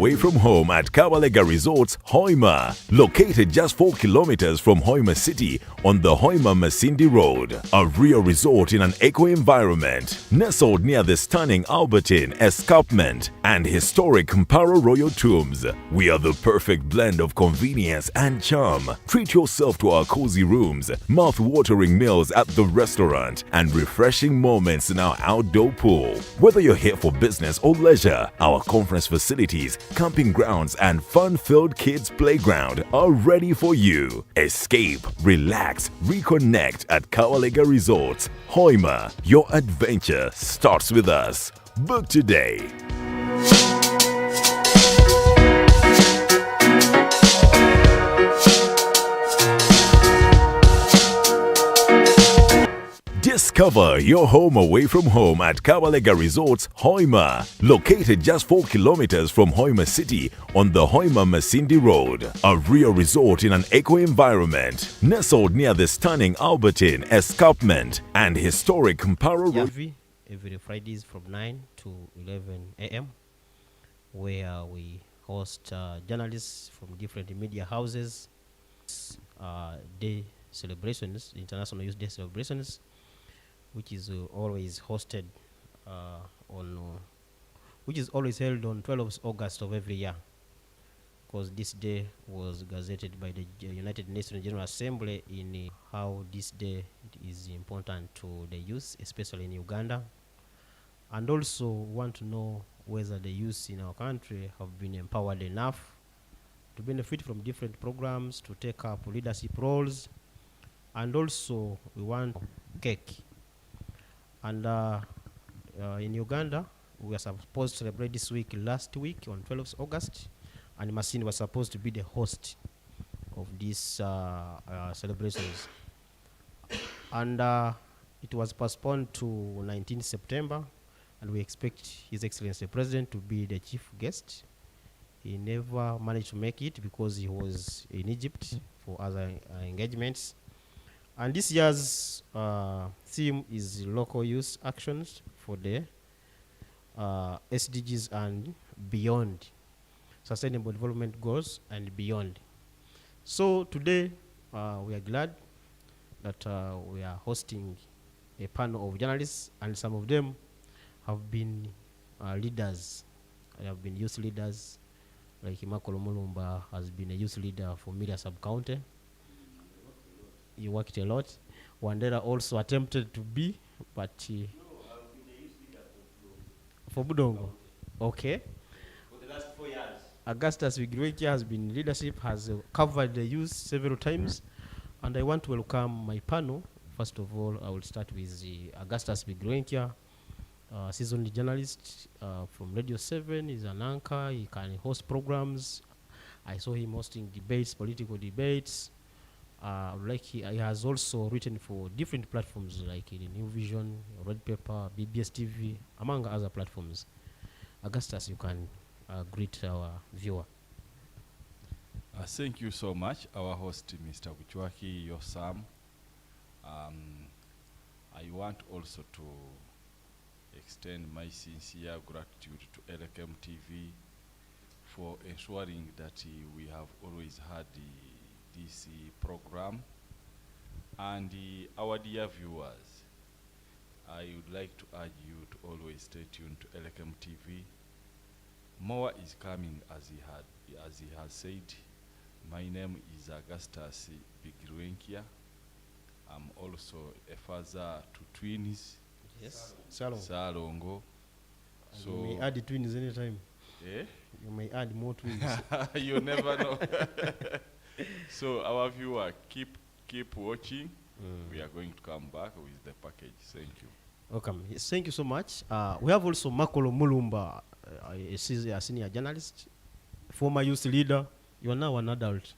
away from home at Kabalega Resorts, Hoima, located just 4 kilometers from Hoima City on the Hoima-Masindi Road. A real resort in an eco-environment, nestled near the stunning Albertine Escarpment and historic Mparo Royal Tombs. We are the perfect blend of convenience and charm. Treat yourself to our cozy rooms, mouth-watering meals at the restaurant, and refreshing moments in our outdoor pool. Whether you're here for business or leisure, our conference facilities, camping grounds, and fun-filled kids' playground are ready for you. Escape, relax, reconnect at Kabalega Resorts, Hoima. Your adventure starts with us. Book today. Discover your home away from home at Kabalega Resorts, Hoima, located just 4 kilometers from Hoima City on the Hoima-Masindi Road. A real resort in an eco-environment, nestled near the stunning Albertine Escarpment and historic Mparo Road. Every Fridays from 9 to 11 a.m. where we host journalists from different media houses, day celebrations, International Youth Day celebrations, which is always hosted which is always held on 12th August of every year, because this day was gazetted by the United Nations General Assembly in how this day is important to the youth, especially in Uganda, and also want to know whether the youth in our country have been empowered enough to benefit from different programs, to take up leadership roles, and also we want cake. And in Uganda, we were supposed to celebrate this week last week on 12th August, and Masindi was supposed to be the host of these celebrations. And it was postponed to 19 September, and we expect His Excellency the President to be the chief guest. He never managed to make it because he was in Egypt for other engagements. And this year's theme is local youth actions for the SDGs and beyond, sustainable development goals and beyond. So today we are glad that we are hosting a panel of journalists, and some of them have been leaders. They have been youth leaders, like Makolo Mulumba has been a youth leader for Miria Sub-County. He worked a lot. Wandera also attempted to be, but I've been a youth leader for Budongo. Okay. for the last 4 years. Augustus Vigruekia has been in leadership, has covered the youth several times, and I want to welcome my panel. First of all, I will start with Augustus Vigruekia, seasoned journalist from Radio 7. He's an anchor. He can host programs. I saw him hosting debates, political debates. He has also written for different platforms like New Vision, Red Pepper, BBS TV, among other platforms. Augustus, you can greet our viewer. Thank you so much, our host, Mr. Buchwaki Yosam. I want also to extend my sincere gratitude to LKM TV for ensuring that we have always had this program. And our dear viewers, I would like to urge you to always stay tuned to LKM TV. More is coming, as he has said. My name is Augustus Bigirwenkia. I'm also a father to twins. Yes, Salongo. So you may add the twins anytime. Eh? You may add more twins. You never know. So our viewer, keep watching. We are going to come back with the package. Thank you. Welcome. Yes, thank you so much. We have also Makolo Mulumba, a senior journalist, former youth leader. You are now an adult.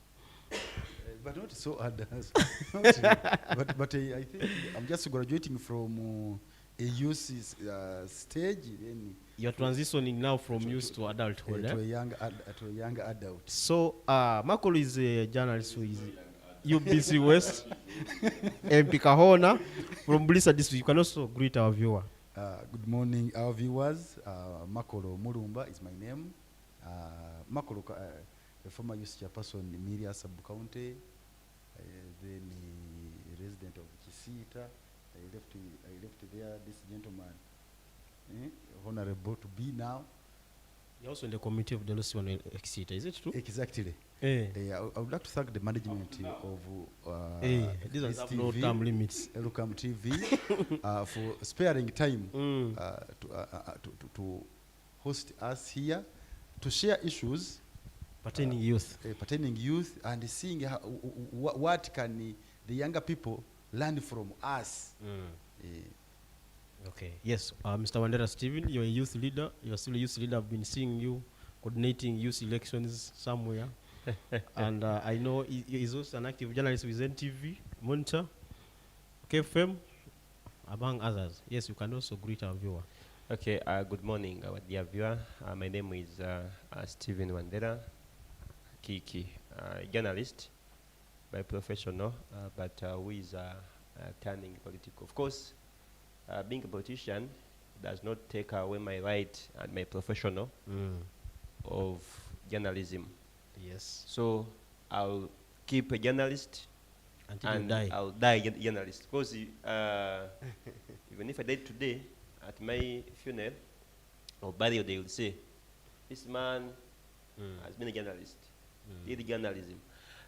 But not so adult. but I think I'm just graduating from a youth stage. Then you're transitioning now from youth to adulthood. To a young adult. So Makolo is a journalist who is UBC West, MP Kahona from Blissa District. You can also greet our viewer. Good morning, our viewers. Makolo Mulumba is my name. Makolo, a former youth chairperson in Miria sub-county, then a resident of Chisita. I left there, this gentleman, honorable to be now. You're also in the committee of the Lucian Exeter, is it true? Exactly. Eh. I would like to thank the management of These this have no TV, term limits. Lukam TV, for sparing time to host us here, to share issues Pertaining youth. pertaining youth, and seeing how, what can the younger people learn from us. Okay. Yes, Mr. Wandera Stephen, you're a youth leader. You're still a youth leader. I've been seeing you coordinating youth elections somewhere. And I know he's also an active journalist with NTV, Monitor, KFM, among others. Yes, you can also greet our viewer. Okay, good morning, our dear viewer. My name is Stephen Wandera Kiki, journalist by professional, but who is turning political. Of course, being a politician does not take away my right and my professional of journalism. Yes. So I'll keep a journalist Until you and die. I'll die a journalist. Because even if I died today, at my funeral or burial, they will say, this man has been a journalist, did journalism.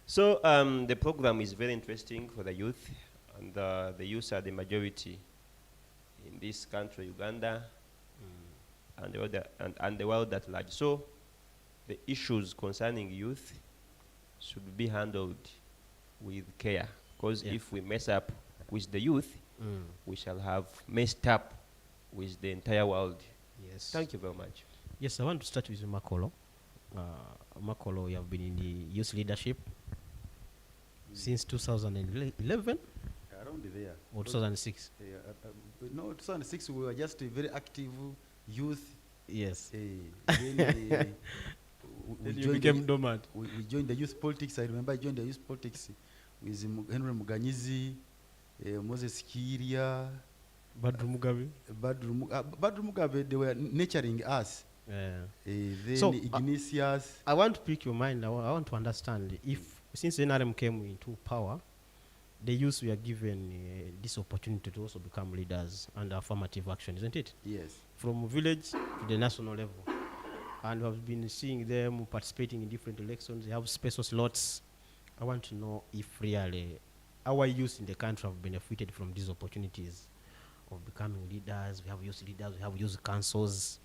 So the program is very interesting for the youth, and the youth are the majority in this country, Uganda, and the world at large. So the issues concerning youth should be handled with care, because if we mess up with the youth, we shall have messed up with the entire world. Yes. Thank you very much. Yes, I want to start with Makolo. Makolo, you have been in the youth leadership since 2011 Around there. or 2006. No, 2006 we were just a very active youth. Yes. Then we You joined became the, dormant. we joined the youth politics. I remember I joined the youth politics with Henry Muganyizi, Moses Kiria, Badru Mugabe. Badru Mugabe. They were nurturing us. Then So, Ignatius. I want to pick your mind. I want to understand if, since NRM came into power, the youth were given this opportunity to also become leaders under affirmative action, isn't it? Yes. From village to the national level. And we have been seeing them participating in different elections. They have special slots. I want to know if really our youth in the country have benefited from these opportunities of becoming leaders. We have youth leaders, we have youth councils.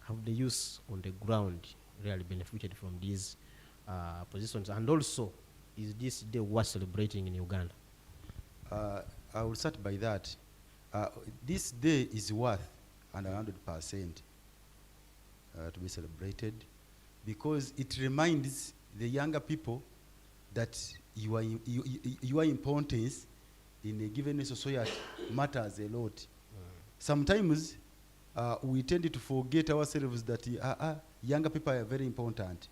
Have the youth on the ground really benefited from these positions? And also, is this day worth celebrating in Uganda? I will start by that. This day is worth 100% to be celebrated, because it reminds the younger people that your importance in a given society matters a lot. Sometimes we tend to forget ourselves that younger people are very important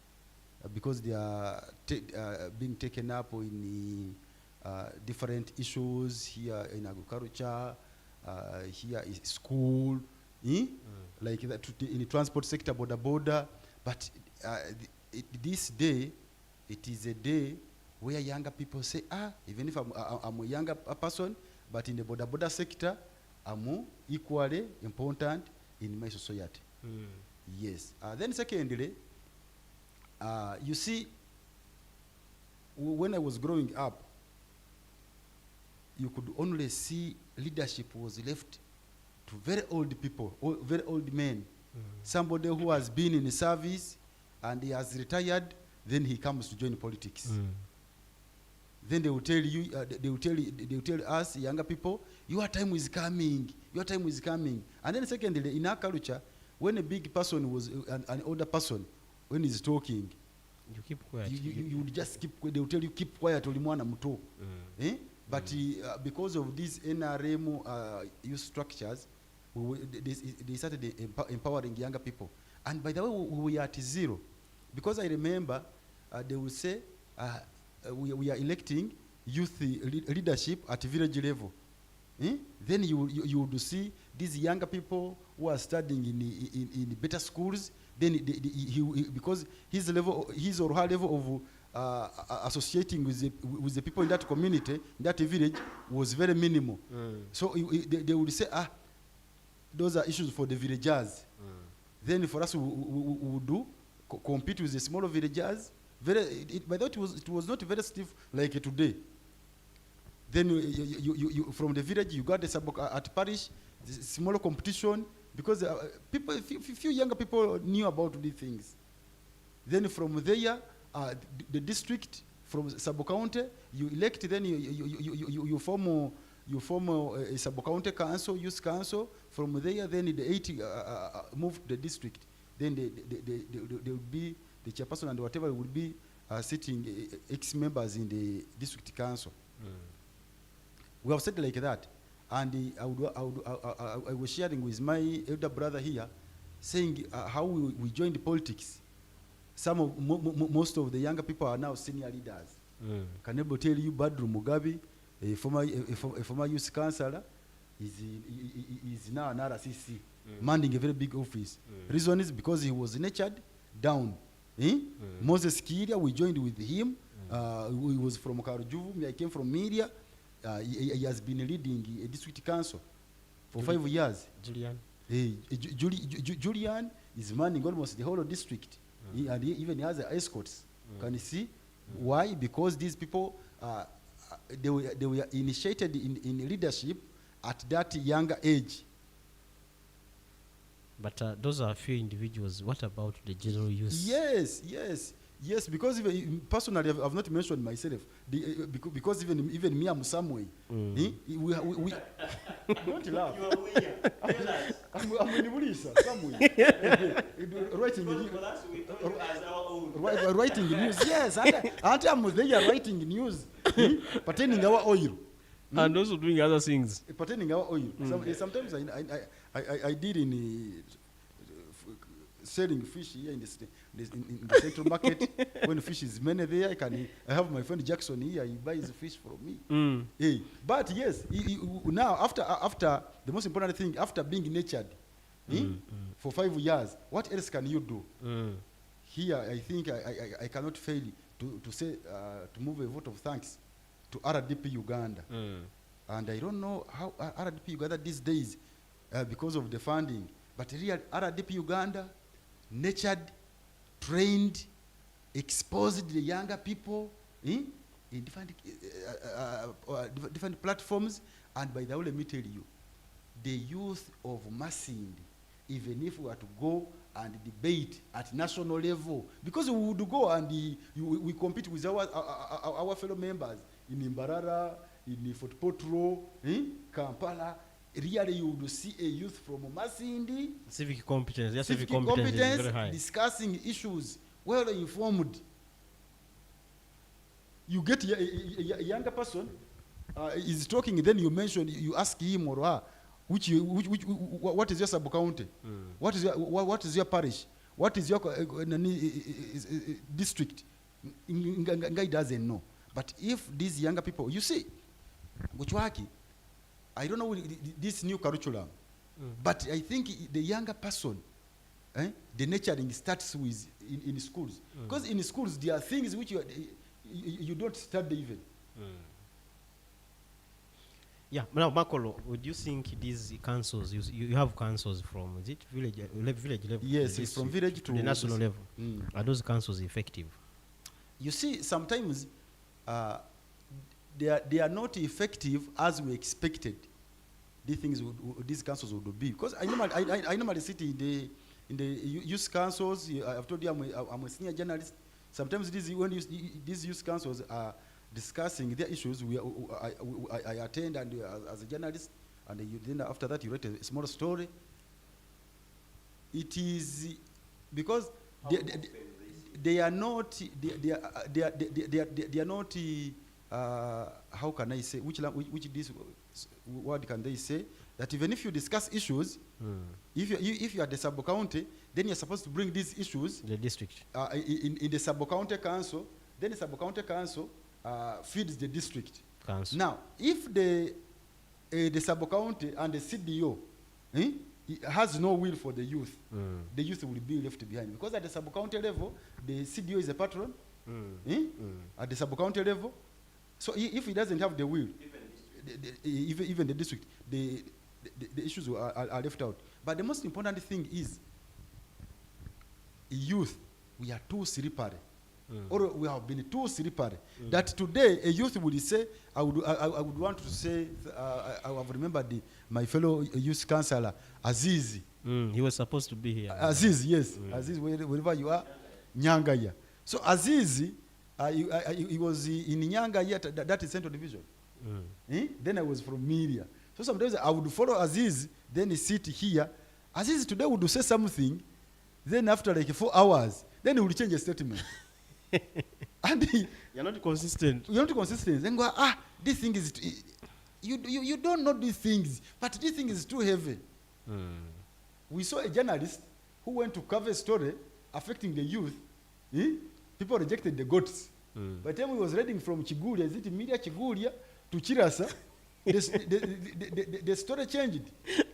because they are being taken up in different issues here in agriculture, here in school, like that in the transport sector, border. But this day, it is a day where younger people say, even if I'm a younger person, but in the border sector, I'm equally important in my society. Yes. Then secondly, you see, when I was growing up, you could only see leadership was left to very old people, very old men. Somebody who has been in the service and he has retired, then he comes to join politics. Then they will tell you, they will tell us younger people, your time is coming, your time is coming. And then secondly, in our culture, when a big person was an older person, when he's talking, You keep quiet. you would just keep quiet. They will tell you keep quiet, ulimwana mto. But because of these NRM youth structures, they started empowering younger people. And by the way, we were at zero. Because I remember they will say, we are electing youth leadership at village level. Then you would see these younger people who are studying in better schools, then because his or her level of associating with the people in that community, in that village, was very minimal. So they would say, those are issues for the villagers. Then for us, we would do compete with the smaller villagers. By that it was not very stiff like today. Then you from the village you got the at parish, the smaller competition, because few younger people knew about these things. Then from there, the district, from sub-county, you elect. Then you form a sub-county council, youth council. From there, then the 80 move to the district. Then they will be the chairperson and whatever will be sitting ex-members in the district council. We have said like that, and I was sharing with my elder brother here, saying how we joined politics. Most of the younger people are now senior leaders. Can able tell you Badru Mugabe, a former youth councillor, is now an RCC, manning a very big office. Reason is because he was nurtured down. Moses Kiria, we joined with him. He was from Karujuvu, I came from Media. He has been leading a district council for 5 years. Julian is manning almost the whole district. And he even has escorts. Can you see why? Because these people, they were initiated in leadership at that younger age. But those are a few individuals. What about the general use? Yes, because even personally, I've not mentioned myself. Because even me, I'm somewhere. We don't laugh. I'm in Bulisa, somewhere. Writing news. Yes, I'm there writing news, pertaining our oil. And also doing other things. Pertaining our oil. Sometimes I did in selling fish here in the central market. When fish is many there, I have my friend Jackson here. He buys fish from me. But yes, now after the most important thing, after being nurtured for 5 years, what else can you do? Here, I think I cannot fail to say to move a vote of thanks to RDP Uganda. And I don't know how RDP Uganda these days, because of the funding, but really RDP Uganda nurtured, trained, exposed the younger people in different platforms. And by the way, let me tell you, the youth of Masindi, even if we were to go and debate at national level, because we would go and we compete with our fellow members in Imbarara, in Fort Potro, Kampala. Really, you would see a youth from Masindi, Civic competence is very high. Discussing issues, well informed. You get a younger person is talking, then you ask him or her, what is your sub-county? What is your parish? What is your district? Guy doesn't know. But if these younger people, you see, Guchwaki, I don't know this new curriculum, but I think the younger person, the nurturing starts with in schools. Because in schools there are things which you don't study even. Yeah, now Makolo, would you think these councils, you have councils from, is it village level? Yes, it's from village to the national level. Are those councils effective? You see, sometimes they are not effective as we expected. These councils would be, because I normally sit in the youth councils. I've told you I'm a senior journalist. Sometimes these youth councils are discussing their issues. I attend and as a journalist, and then after that you write a small story. It is because they are not how can I say, which this word can they say, that even if you discuss issues, if you are the sub-county, then you're supposed to bring these issues the district in the sub-county council. Then the sub-county council feeds the district council. Now, if the sub-county and the CDO it has no will for the youth, the youth will be left behind. Because at the sub-county level, the CDO is a patron. At the sub-county level, so if he doesn't have the will, even the district, the issues are left out. But the most important thing is, youth, we are too slippery. Or we have been too slippery. That today a youth would say, I would want to say, I have remembered my fellow youth councillor, Aziz. He was supposed to be here. Aziz, yes. Aziz, wherever you are, Nyangaya. So Aziz, he was in Nyangaya, that is Central Division. Then I was from Miria. So sometimes I would follow Aziz, then he sit here. Aziz today would say something, then after like 4 hours, then he would change a statement. And You're not consistent. You're not consistent. Then go, this thing is, you don't know these things, but this thing is too heavy. We saw a journalist who went to cover a story affecting the youth. People rejected the goats. By the time he was reading from Chigulia, is it Media Chigulia to Chirasa, the story changed.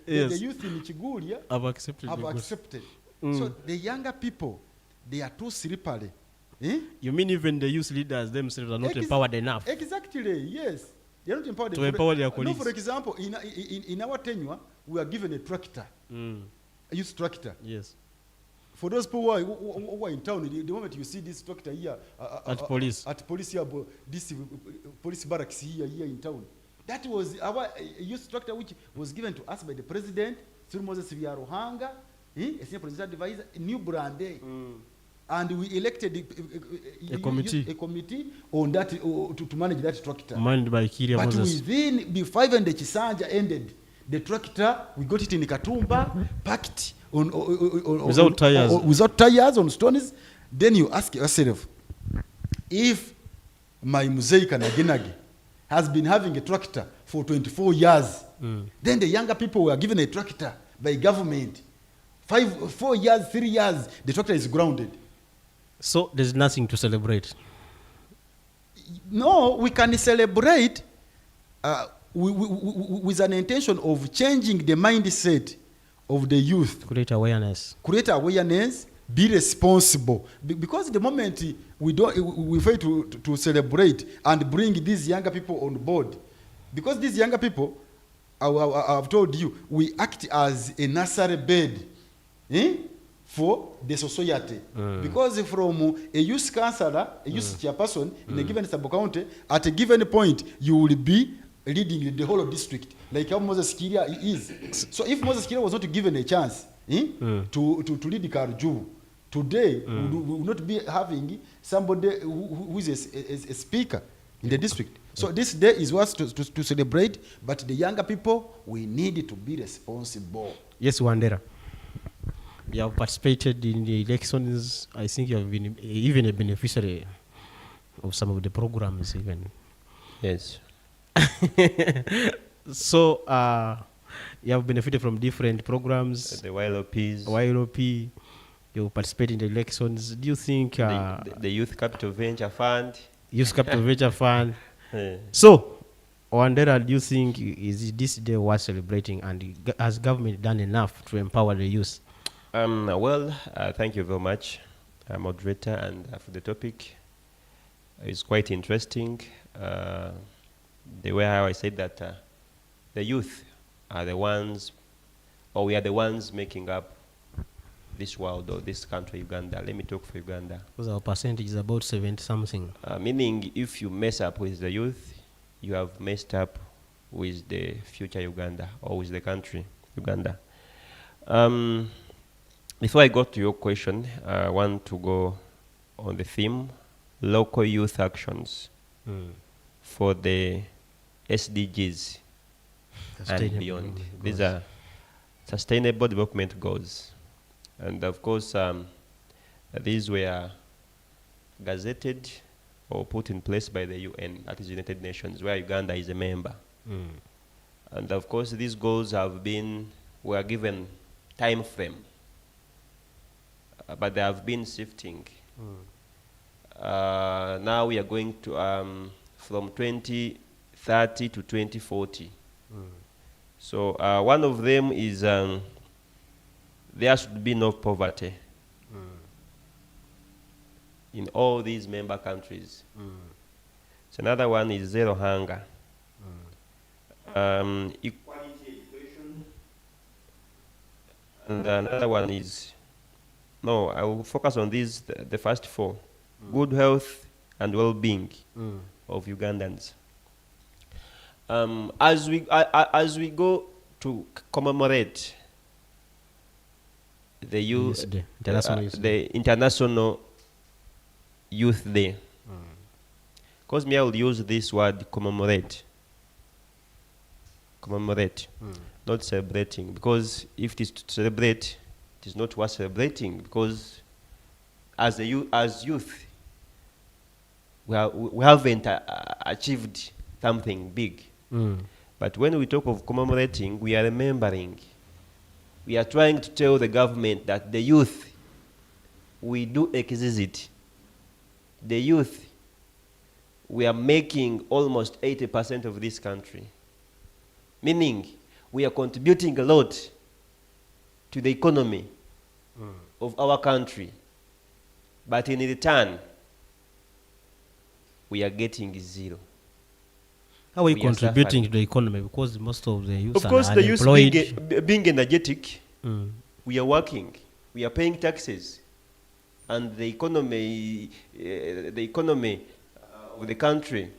Yes. The youth in Chigulia I've accepted. have accepted. So the younger people, they are too slippery. You mean even the youth leaders themselves are not empowered enough? Exactly, yes. They are not empowered To empower their colleagues. No, for example, in our tenure, we are given a tractor, a youth tractor. Yes. For those people who are in town, the moment you see this tractor here At police. At police here, this police barracks here in town, that was our youth tractor, which was given to us by the president, Sir Moses Vyaruhanga, a senior president advisor, New Brande. And we elected a committee on that to manage that tractor. Managed by Kiria But Moses. within before even the Chisanja ended, the tractor, we got it in Katumba, packed on Without tires. Without tires on stones. Then you ask yourself, if my Muzei Kanaginagi has been having a tractor for 24 years, then the younger people were given a tractor by government. 4 years, 3 years, the tractor is grounded. So there's nothing to celebrate. No, we can celebrate with an intention of changing the mindset of the youth. Create awareness. Create awareness, be responsible. Because the moment we fail to celebrate and bring these younger people on board, because these younger people, I've told you, we act as a nursery bed for the society. Because from a youth councillor, a youth chairperson in a given sub-county, at a given point, you will be leading the whole of district, like how Moses Kiria is. So if Moses Kiria was not given a chance to lead Karju, today we would not be having somebody who is a speaker in the district. So this day is what to celebrate, but the younger people, we need to be responsible. Yes, Wandera. You have participated in the elections. I think you have been even a beneficiary of some of the programs even. Yes. So you have benefited from different programs. The YLOPs. YLOP, you participate in the elections. Do you think the Youth Capital Venture Fund. Youth Capital Venture Fund. So, Wandera, do you think is this day worth celebrating, and has government done enough to empower the youth? Well, thank you very much, moderator, and for the topic. It's quite interesting. The way how I said that the youth are the ones, or we are the ones making up this world or this country, Uganda. Let me talk for Uganda. Because our percentage is about 70-something. Meaning, if you mess up with the youth, you have messed up with the future Uganda, or with the country Uganda. Before I go to your question, I want to go on the theme, local youth actions for the SDGs and beyond. These are sustainable development goals. And of course, these were gazetted or put in place by the UN, that is United Nations, where Uganda is a member. And of course, these goals were given time frame. But they have been shifting. Now we are going to from 2030 to 2040. So one of them is there should be no poverty in all these member countries. So another one is zero hunger. Equality education. And another one is, no, I will focus on these, the first four. Good health and well-being of Ugandans. As we go to commemorate the youth, the International Youth Day, because me I will use this word commemorate, not celebrating, because if it is to celebrate, it is not worth celebrating, because as youth, we haven't achieved something big. But when we talk of commemorating, we are remembering. We are trying to tell the government that the youth, we do exist. The youth, we are making almost 80% of this country. Meaning, we are contributing a lot to the economy of our country. But in return, we are getting zero. How are we contributing to the economy? Because most of the youth of course, are the youth unemployed. being energetic, we are working, we are paying taxes, and the economy of the country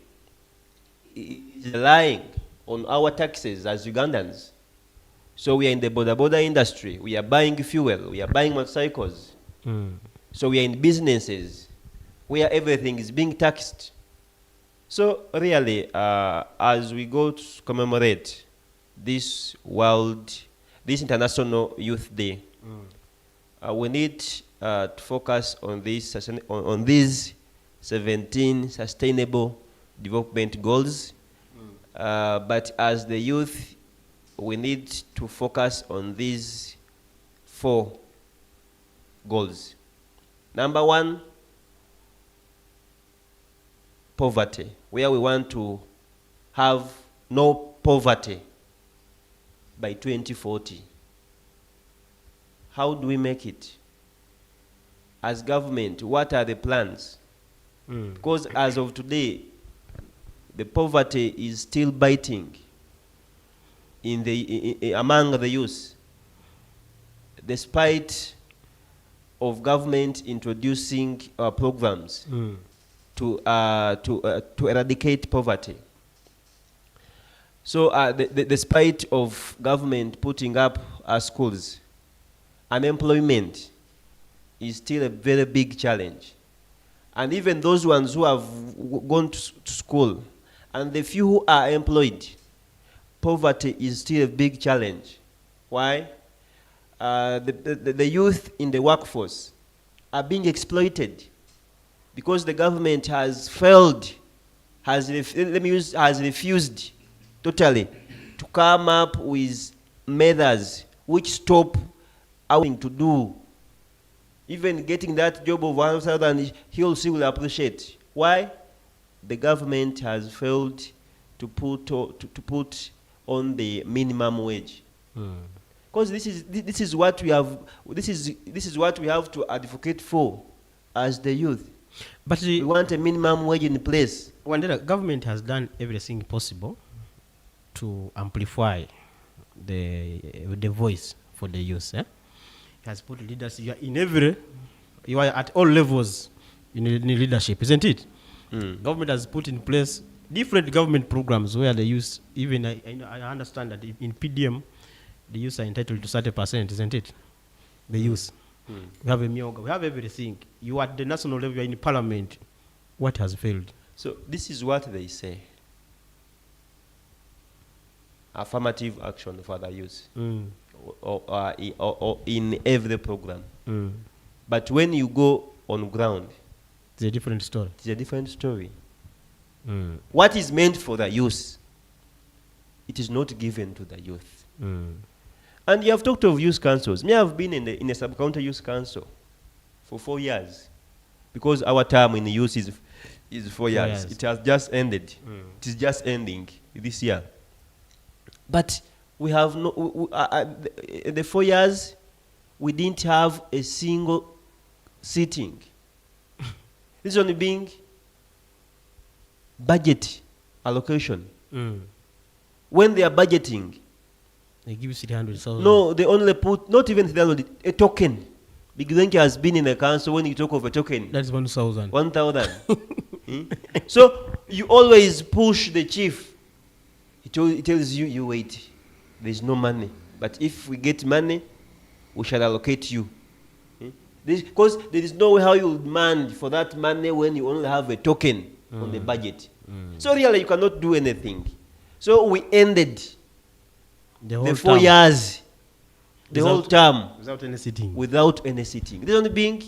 is relying on our taxes as Ugandans. So we are in the border industry. We are buying fuel. We are buying motorcycles. So we are in businesses where everything is being taxed. So really, as we go to commemorate this International Youth Day, we need to focus on these 17 Sustainable Development Goals. But as the youth, we need to focus on these 4 goals. Number 1, poverty, where we want to have no poverty by 2040. How do we make it? As government, what are the plans? Because as of today, the poverty is still biting among the youth, despite of government introducing programs to eradicate poverty. So despite of government putting up schools, unemployment is still a very big challenge. And even those ones who have gone to school, and the few who are employed, poverty is still a big challenge. Why? The youth in the workforce are being exploited because the government has failed, has refused totally to come up with methods which stop having to do. Even getting that job of 1,000, he also will appreciate. Why? The government has failed to put on the minimum wage. Because this is what we have. This is what we have to advocate for as the youth. But we want a minimum wage in place. When the government has done everything possible to amplify the voice for the youth, it has put leaders. You are at all levels in leadership, isn't it? Government has put in place different government programs where the youth, even I understand that in PDM, the youth are entitled to 30%, isn't it? The youth. We have a mioga, we have everything. You at the national level, you are in parliament. What has failed? So this is what they say. Affirmative action for the youth. Or in every program. But when you go on ground, it's a different story. It's a different story. What is meant for the youth, it is not given to the youth. And you have talked of youth councils. Me, I have been in a sub-county youth council for 4 years, because our term in the youth is 4 years. It has just ended. It is just ending this year. But we have the 4 years, we didn't have a single sitting. Reason being budget allocation. When they are budgeting, They give you 300,000. no, they only put, not even 300, a token. Big Denki has been in the council when you talk of a token. That's 1,000. 1,000. So you always push the chief. He tells you, you wait. There's no money. But if we get money, we shall allocate you. Because there is no way how you demand for that money when you only have a token on the budget. So really you cannot do anything. So we ended the 4 term. years, the whole Without- term, Without any sitting. without any sitting. The only being,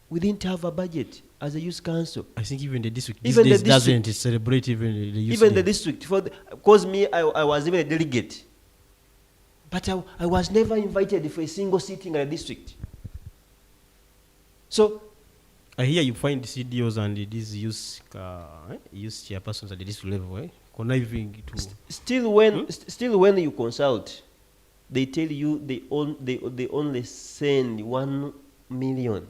we didn't have a budget as a youth council. I think even the district Even the these days district- doesn't celebrate even the youth Even day. the district, because me, I was even a delegate. But I was never invited for a single sitting at a district. So, I hear you find CDOs and these youth chairpersons at the district level, conniving to. still when you consult, they tell you they only send 1 million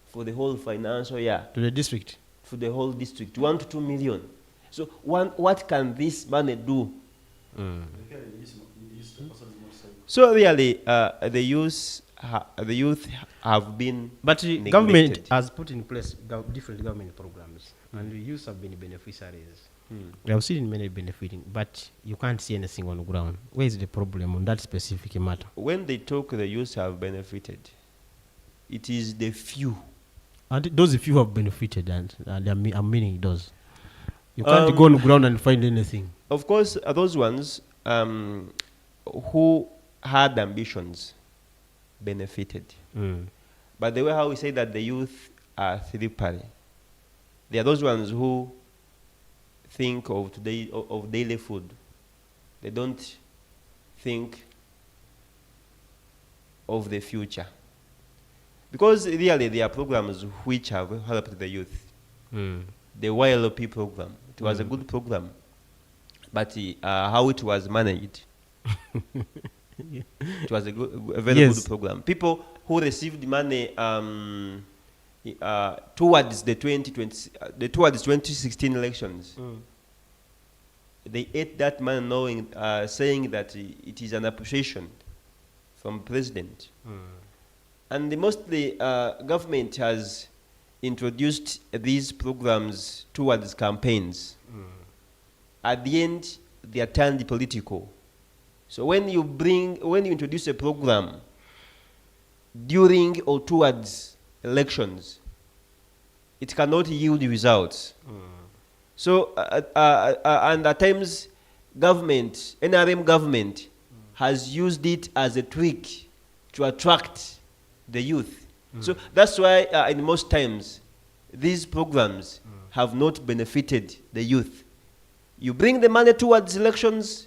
for the whole financial year, To the district. for the whole district, 1 to 2 million. So what can this money do? So really, the youth have been But neglected. government has put in place different government programs, and the youth have been beneficiaries. We have seen many benefiting, but you can't see anything on the ground. Where is the problem on that specific matter? When they talk, the youth have benefited. It is the few. And those few have benefited, and I'm meaning those. You can't go on the ground and find anything. Of course, those ones who had ambitions benefited. But the way how we say that the youth are slippery, they are those ones who think of today of daily food. They don't think of the future. Because really there are programs which have helped the youth. The YLP program, it was a good program, but how it was managed, it was a very Yes. good program. People who received money towards the 2016 elections, they ate that money knowing, saying that it is an appreciation from president. And mostly government has introduced these programs towards campaigns. At the end, they are turned political. So when you introduce a program during or towards elections, it cannot yield results. So, and at times, government, NRM government, has used it as a trick to attract the youth. So that's why in most times, these programs have not benefited the youth. You bring the money towards elections,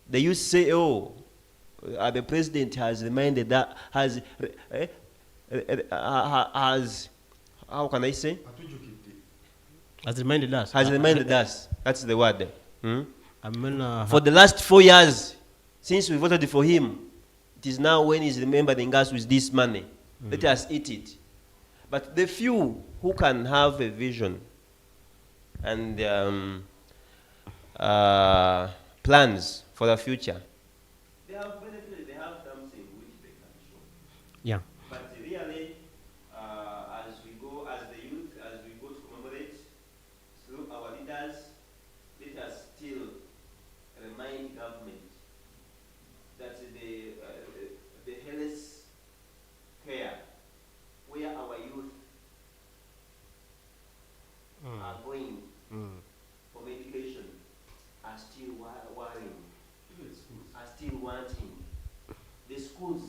the youth say, oh, the president has reminded that, has, how can I say? Has reminded us. Has reminded us. That's the word. I mean, For the last 4 years, since we voted for him, it is now when he's remembering us with this money. Let us eat it. But the few who can have a vision and plans for the future, they have benefited, they have something which they can show. yeah. But really, as we go, as the youth, as we go to commemorate through our leaders, let us still remind government that the health care where our youth are going for medication are still worrying, are still wanting. The schools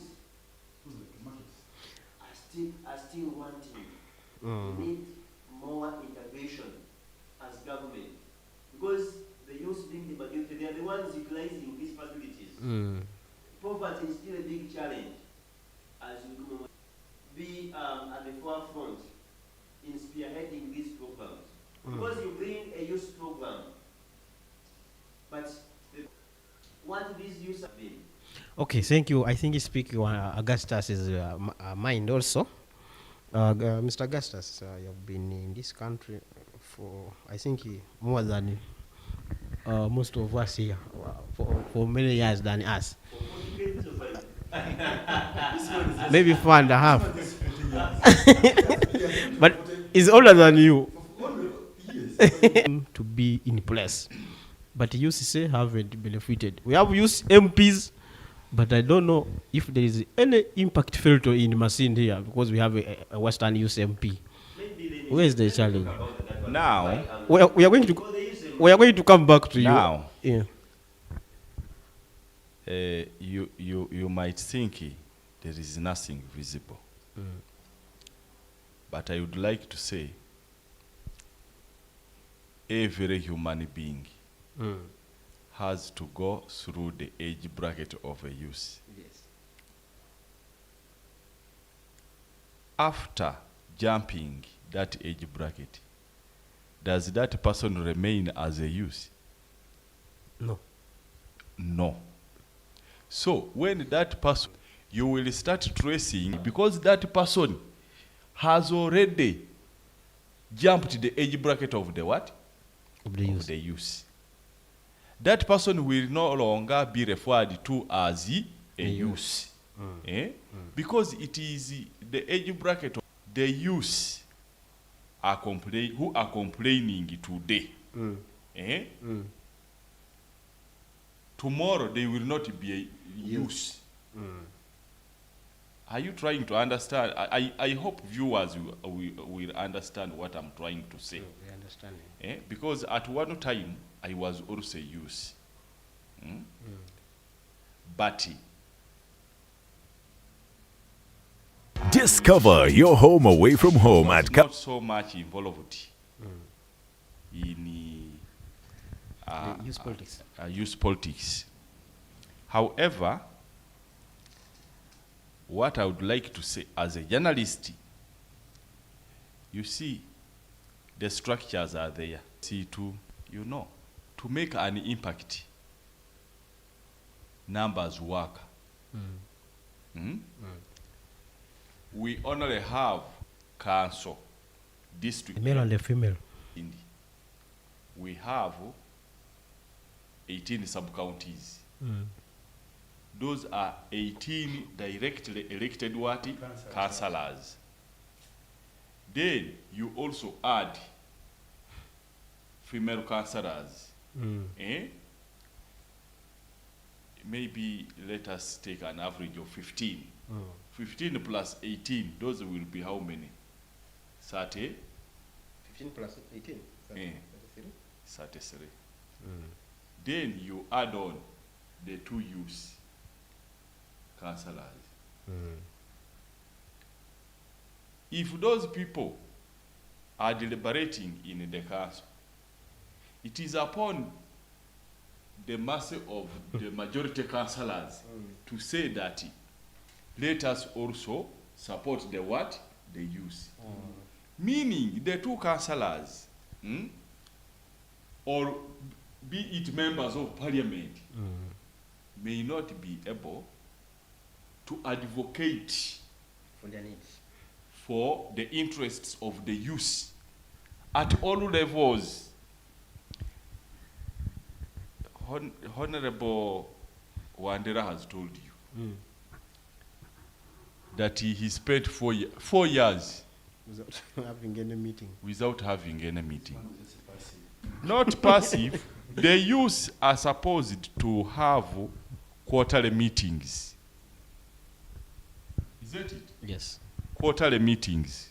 are still wanting. We need more intervention as government, because the youth being the majority, they are the ones utilizing these facilities. Poverty is still a big challenge as we be at the forefront in spearheading these programs. Because you bring a youth program, but what these youth have been, Okay, thank you. I think you speak Augustus's mind also. Mr. Augustus, you have been in this country for, I think, more than most of us here, for many years than us. Maybe 4.5. But it's older than you. To be in place. But UCC haven't benefited. We have used MPs, but I don't know if there is any impact felt in Masindi here because we have a Western Youth MP. Where is the challenge? Now, We are going to come back to now, you. Yeah. you might think there is nothing visible. But I would like to say, every human being has to go through the age bracket of a youth. Yes. After jumping that age bracket, does that person remain as a youth? No. No. So when that person, you will start tracing, because that person has already jumped the age bracket of the what? Of the Of youth. the youth. That person will no longer be referred to as a youth. Because it is the age bracket of the youth who are complaining today. Tomorrow they will not be a youth. Are you trying to understand? I hope viewers will understand what I'm trying to say. We understand. Because at one time I was also a youth. But Discover your home away from home was at not so much involved in Youth politics. youth politics. However, what I would like to say as a journalist, you see, the structures are there. See, to make an impact, numbers work. We only have council, district. The male and the female. We have 18 sub-counties. Those are 18 directly elected what? Councillors. Then you also add female councillors. Maybe let us take an average of 15. 15 plus 18, those will be how many? 30? 15 plus 18. 33. Then you add on the 2 youths, councillors. If those people are deliberating in the council, it is upon the mercy of the majority councillors to say that let us also support the what? The youth. Meaning the 2 councillors, or be it members of parliament, may not be able to advocate For their needs. for the interests of the youth at all levels. Honorable Wandera has told you that he spent 4 years Without having any meeting. without having any meeting. Not passive. The youth are supposed to have quarterly meetings. Is that it? Yes. Quarterly meetings.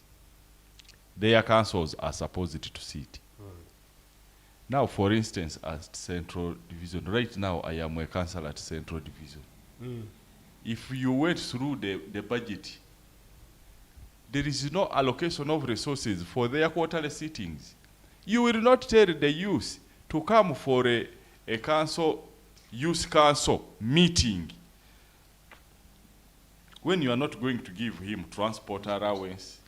Their councils are supposed to sit. Now, for instance, at Central Division, right now I am a councillor at Central Division. If you went through the budget, there is no allocation of resources for their quarterly sittings. You will not tell the youth to come for a council, youth council meeting when you are not going to give him transport allowance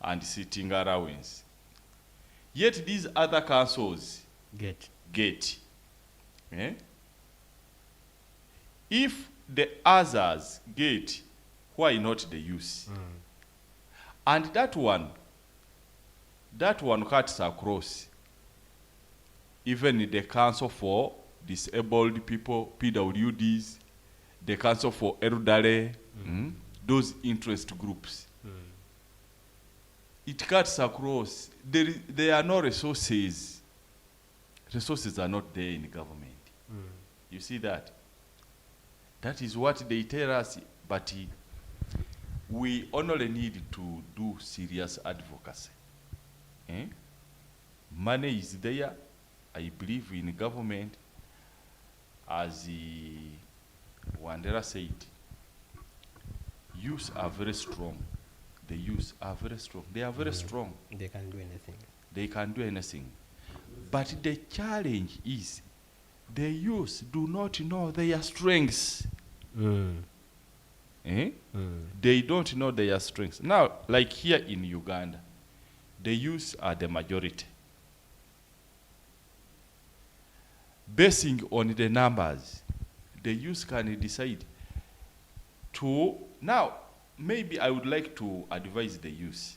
and sitting allowance. Yet these other councils get. If the others get, why not the youth? And that one cuts across even the Council for Disabled People, PWDs, the Council for Elderly, those interest groups. It cuts across. There are no resources. Resources are not there in government. You see that? That is what they tell us, but we only need to do serious advocacy. Money is there. I believe in government. As Wandera said, youth are very strong. The youth are very strong. They are very strong. They can do anything. They can do anything. But the challenge is the youth do not know their strengths. They don't know their strengths. Now, like here in Uganda, the youth are the majority. Basing on the numbers, the youth can decide to, now, maybe I would like to advise the youth.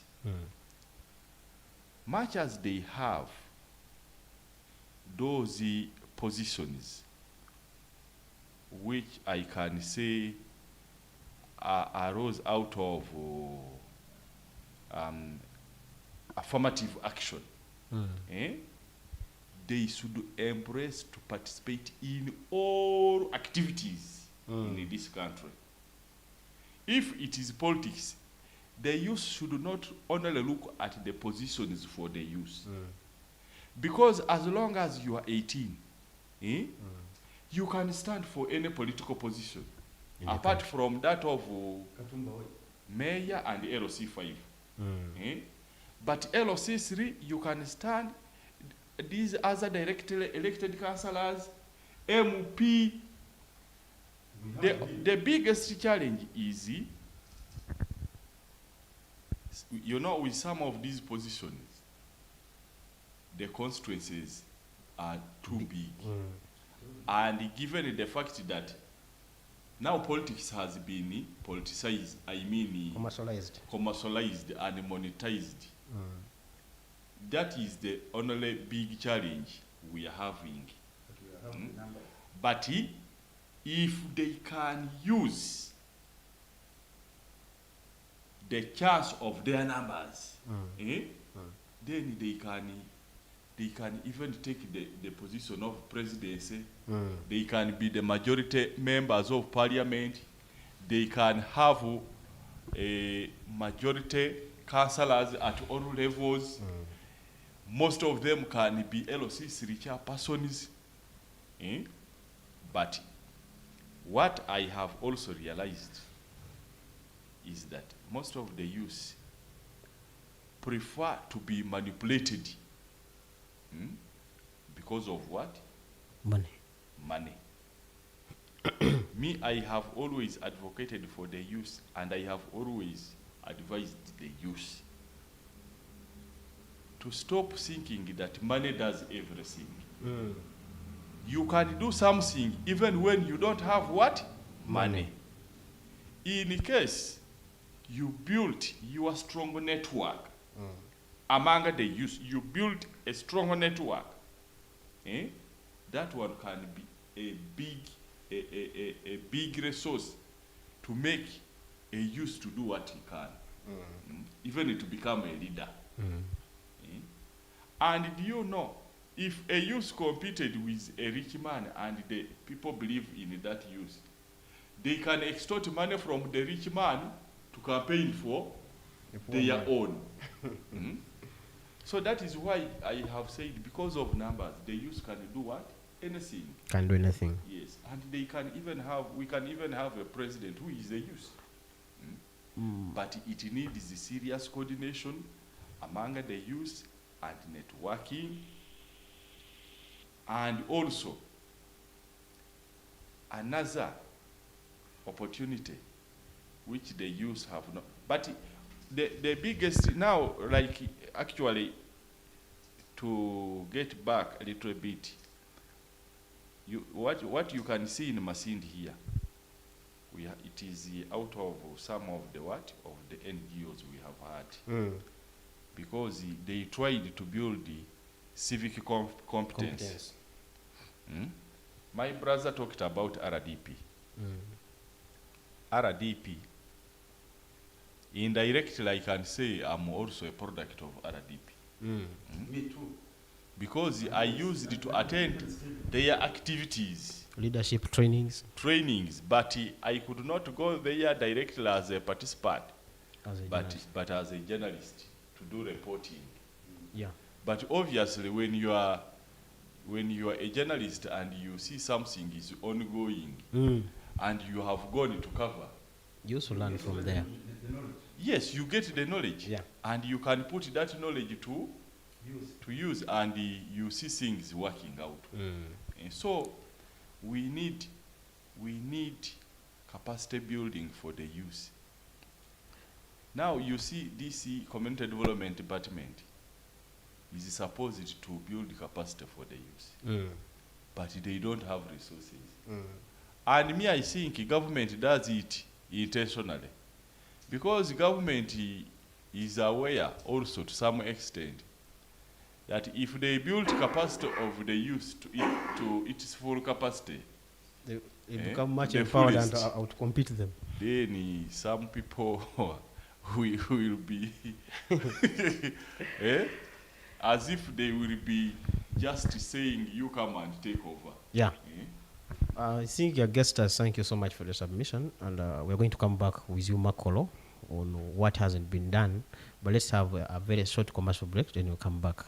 Much as they have those positions, which I can say arose out of affirmative action, they should embrace to participate in all activities in this country. If it is politics, the youth should not only look at the positions for the youth. Because as long as you are 18, you can stand for any political position, apart from that of mayor and LC5. But LC3, you can stand. These other directly elected councillors, MP. The biggest challenge is, you know, with some of these positions, the constituencies are too big. And given the fact that now politics has been politicized, I mean commercialized and monetized, that is the only big challenge we are having. But if they can use the chance of their numbers, then they can even take the position of presidency. They can be the majority members of parliament. They can have a majority councillors at all levels. Most of them can be LC3 chairpersons. But what I have also realized is that most of the youth prefer to be manipulated. Because of what? Money. Me, I have always advocated for the youth, and I have always advised the youth to stop thinking that money does everything. You can do something even when you don't have what? Money. In case you build your strong network among the youth, you build a strong network, that one can be a big resource to make a youth to do what he can, even to become a leader. And do you know, if a youth competed with a rich man and the people believe in that youth, they can extort money from the rich man to campaign for their own. So that is why I have said, because of numbers, the youth can do what? Anything. Can do anything. Yes, and they can even have, we can even have a president who is the youth. But it needs the serious coordination among the youth and networking, and also another opportunity which the youth have not. But the biggest now, like actually, to get back a little bit, what you can see in Masindi here, it is out of some of the NGOs we have had, because they tried to build the civic competence. My brother talked about RDP. RDP. Indirectly, I can say I'm also a product of RDP. Me too. Because I used it to attend their activities, Leadership trainings. but I could not go there directly as a participant, As a but journalist. as a journalist to do reporting. Yeah. But obviously, when you are a journalist and you see something is ongoing and you have gone to cover, You also learn from there. yes, you get the knowledge, Yeah. and you can put that knowledge to use, and you see things working out. And so we need capacity building for the youth. Now you see this community development department is supposed to build capacity for the youth, but they don't have resources. And me, I think government does it intentionally, because government is aware also to some extent that if they build capacity of the youth to its full capacity, They become much the empowered and fullest. outcompete them. Then some people will be as if they will be just saying, you come and take over. Yeah. Eh? I think your guesters, thank you so much for the submission, and we're going to come back with you, Makolo, on what hasn't been done. But let's have a very short commercial break, then we'll come back.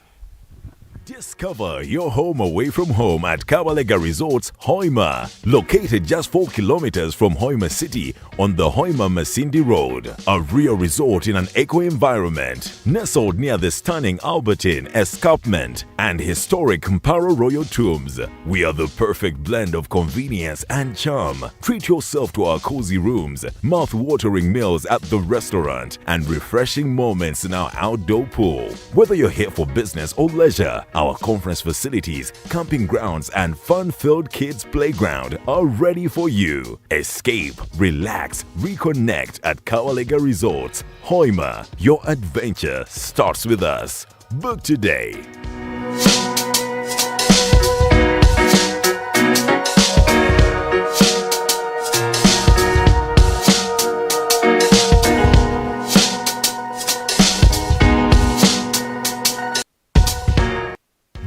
Discover your home away from home at Kabalega Resorts, Hoima, located just 4 kilometers from Hoima City on the Hoima-Masindi Road. A real resort in an eco-environment, nestled near the stunning Albertine Escarpment and historic Mparo Royal Tombs. We are the perfect blend of convenience and charm. Treat yourself to our cozy rooms, mouth-watering meals at the restaurant, and refreshing moments in our outdoor pool. Whether you're here for business or leisure, our conference facilities, camping grounds, and fun-filled kids' playground are ready for you. Escape, relax, reconnect at Kawalega Resorts, Hoima. Your adventure starts with us. Book today.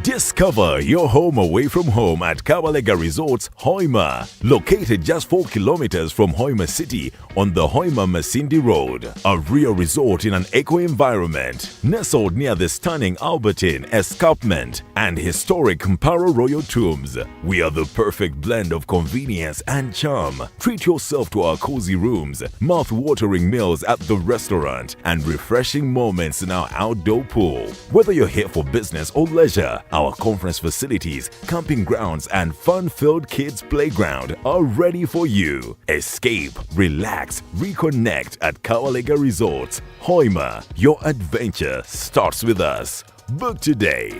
Discover your home away from home at Kabalega Resorts, Hoima, located just 4 kilometers from Hoima City on the Hoima-Masindi Road. A real resort in an eco-environment, nestled near the stunning Albertine Escarpment and historic Mparo Royal Tombs. We are the perfect blend of convenience and charm. Treat yourself to our cozy rooms, mouth-watering meals at the restaurant, and refreshing moments in our outdoor pool. Whether you're here for business or leisure, our conference facilities, camping grounds, and fun-filled kids' playground are ready for you. Escape, relax, reconnect at Kawalega Resorts, Hoima. Your adventure starts with us. Book today.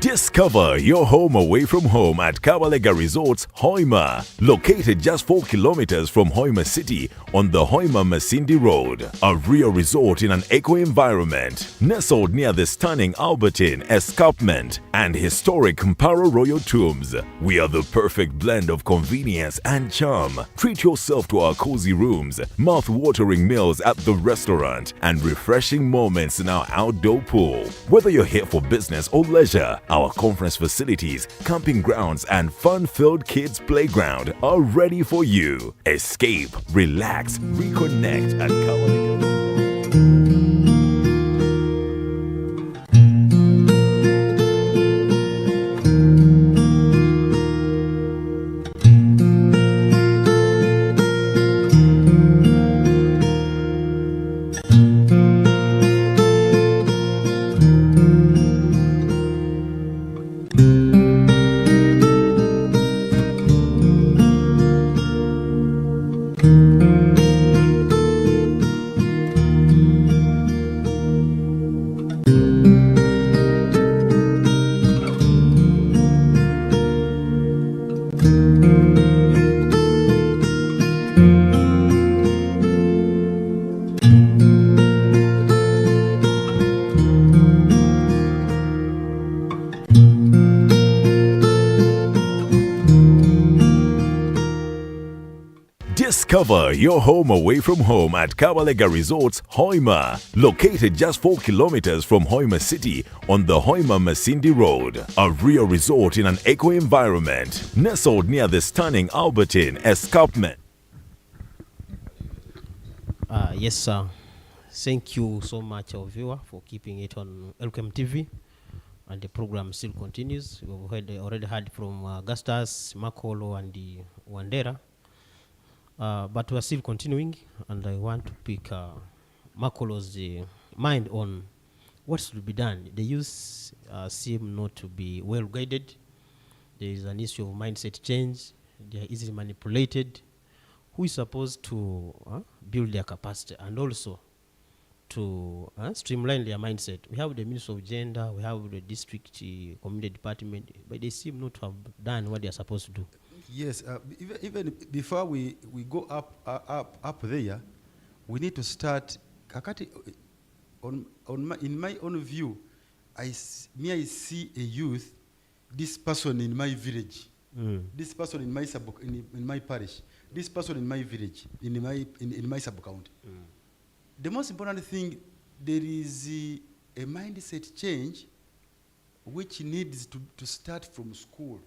Discover your home away from home at Kabalega Resorts, Hoima, located just 4 kilometers from Hoima City on the Hoima-Masindi Road. A real resort in an eco-environment, nestled near the stunning Albertine Escarpment and historic Mparo Royal Tombs. We are the perfect blend of convenience and charm. Treat yourself to our cozy rooms, mouth-watering meals at the restaurant, and refreshing moments in our outdoor pool. Whether you're here for business or leisure, our conference facilities, camping grounds, and fun-filled kids' playground are ready for you. Escape, relax, reconnect at Kawalega. Discover your home away from home at Kabalega Resorts, Hoima. Located just 4 kilometers from Hoima City on the Hoima-Masindi Road. A real resort in an eco-environment. Nestled near the stunning Albertine Escarpment. Yes, sir. Thank you so much, our viewer, for keeping it on Elkem TV. And the program still continues. We've already heard from Augustus, Makolo, and Wandera. But we're still continuing, and I want to pick Makolo's mind on what should be done. The youth seem not to be well guided. There is an issue of mindset change. They are easily manipulated. Who is supposed to build their capacity and also to streamline their mindset? We have the Ministry of Gender, we have the district community department, but they seem not to have done what they are supposed to do. Yes, even before we go up there, we need to start. In my own view, I see a youth, this person in my village, this person in my parish, this person in my village, in my sub-county. The most important thing, there is a mindset change which needs to start from school.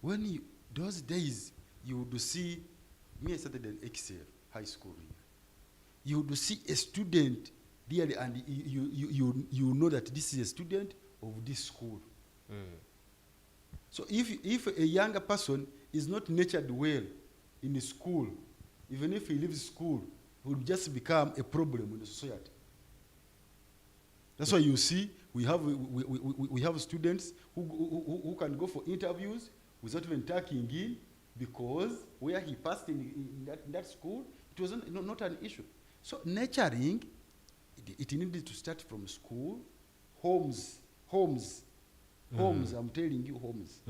When those days, you would see, I started in Agafiire High School. You would see a student there, and you know that this is a student of this school. So if a younger person is not nurtured well in the school, even if he leaves school, he will just become a problem in the society. That's why you see we have students who can go for interviews without even taking in, because where he passed in that school, it was not an issue. So nurturing, it needed to start from school, homes, I'm telling you, homes.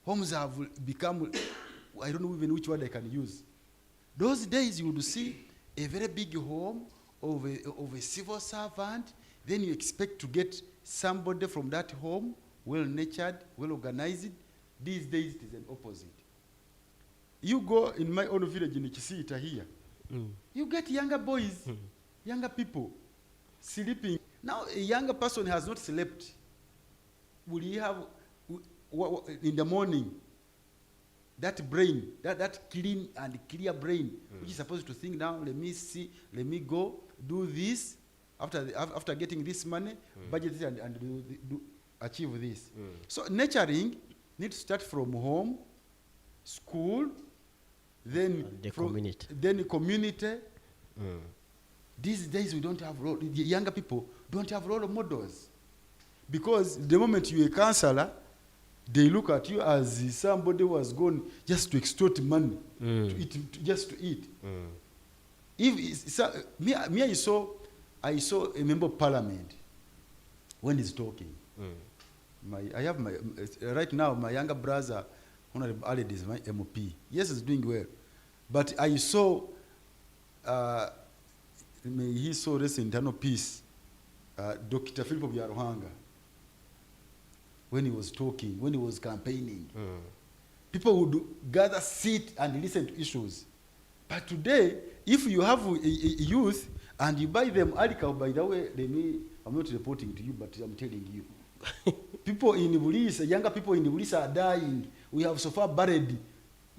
Homes have become, I don't know even which word I can use. Those days you would see a very big home of a civil servant, then you expect to get somebody from that home, well-nurtured, well-organized. These days it is an opposite. You go in my own village in Kisita here, you get younger boys, younger people sleeping. Now a younger person has not slept. Will he have in the morning that brain, that clean and clear brain, which is supposed to think now, let me see, let me go, do this, after getting this money, budget this and achieve this. So nurturing needs to start from home, school, then the community. Then the community. These days we don't have the younger people don't have role models, because the moment you're a counselor, they look at you as somebody who has gone just to extort money, to eat, just to eat. I saw a member of parliament when he's talking. Right now, my younger brother, Honorable Aled, is my MP. Yes, he's doing well. But I saw, he saw this internal peace, Dr. Philip Byaruhanga, when he was talking, when he was campaigning. People would gather, sit, and listen to issues. But today, if you have a youth and you buy them alcohol, by the way, I'm not reporting to you, but I'm telling you. People in Bulisa, younger people in Bulisa are dying. We have so far buried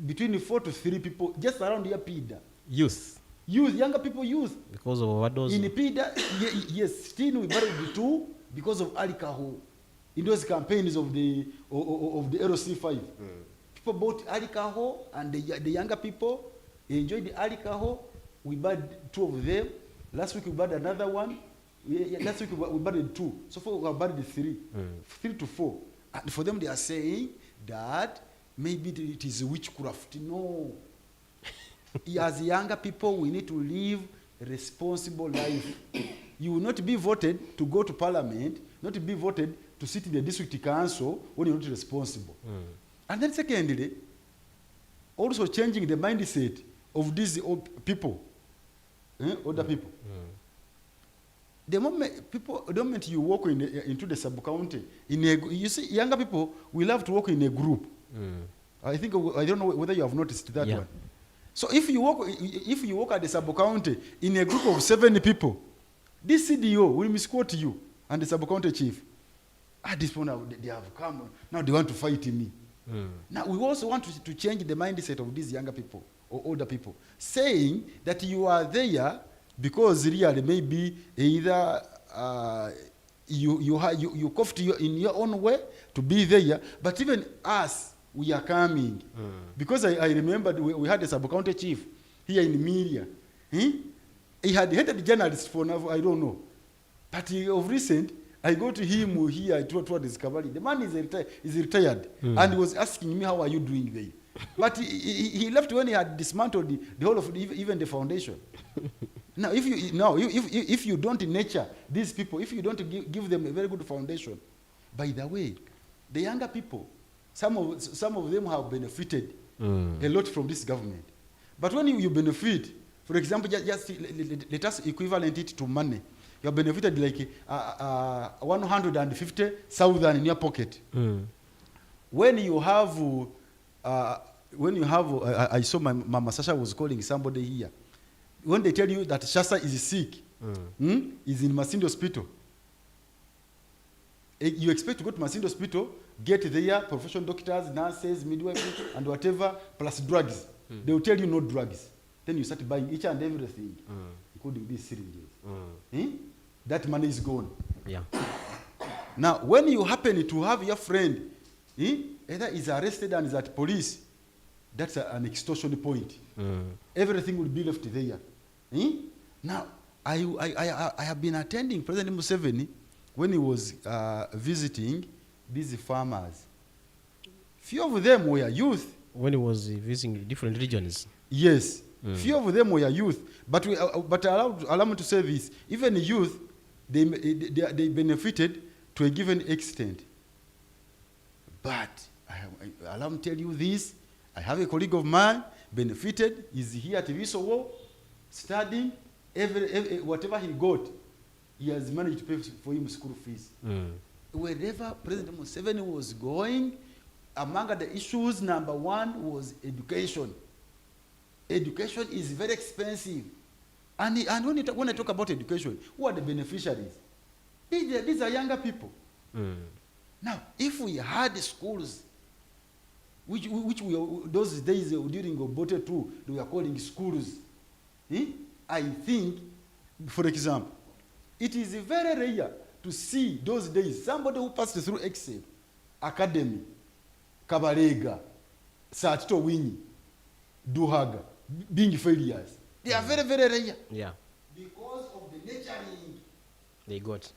between 4 to 3 people just around here, PIDA. Youth, younger people, because of overdose. In PIDA, yes, still we buried 2 because of alcohol. In those campaigns of the LC5, people bought alcohol, and the younger people enjoyed the alcohol. We buried 2 of them. Last week we buried another one. Last week we buried 2. So far we have buried 3, 3 to 4. And for them, they are saying that maybe it is witchcraft. No. As younger people, we need to live a responsible life. You will not be voted to go to parliament, not to be voted to sit in the district council when you're not responsible. And then secondly, also changing the mindset of these people, older people. The moment you walk into the sub-county, you see younger people, we love to work in a group. I think, I don't know whether you have noticed that Yeah. one. So if you work at the sub-county in a group of 7 people, this CDO will misquote you and the sub-county chief. At this point, they have come, now they want to fight me. Now, we also want to change the mindset of these younger people or older people, saying that you are there because really maybe either you coughed in your own way to be there, but even us, we are coming. Because I remember we had a sub-county chief here in media. He had hated journalists for now, I don't know. But of recent, I go to him here toward Discovery. The man is retired, and he was asking me, how are you doing there? But he left when he had dismantled the whole of even the foundation. Now, if you don't nurture these people, if you don't give them a very good foundation, by the way, the younger people, some of them have benefited a lot from this government. But when you benefit, for example, just let us equivalent it to money. You have benefited like 150,000 in your pocket. When you have, I saw my Mama Sasha was calling somebody here. When they tell you that Shasa is sick, is in Masindi Hospital, you expect to go to Masindi Hospital, get there, professional doctors, nurses, midwifery, and whatever, plus drugs. They will tell you no drugs. Then you start buying each and everything, including these syringes. That money is gone. Yeah. Now, when you happen to have your friend, either is arrested and is at police, that's an extortion point. Everything will be left there. Now, I have been attending President Museveni when he was visiting these farmers. Few of them were youth. When he was visiting different regions. Yes. Few of them were youth. But allow me to say this. Even youth, they benefited to a given extent. But allow me to tell you this. I have a colleague of mine, benefited, is here at Visowo, studying, whatever he got, he has managed to pay for him school fees. Wherever President Museveni was going, among the issues, number one was education. Education is very expensive. And when I talk about education, who are the beneficiaries? These are younger people. Now, if we had schools, which we, those days during Obote too, they were calling schools. I think, for example, it is very rare to see those days somebody who passed through Excel, Academy, Kabarega, Satito Winnie, Duhaga, being failures. They are very, very rare. Yeah. Because of the nurturing They got.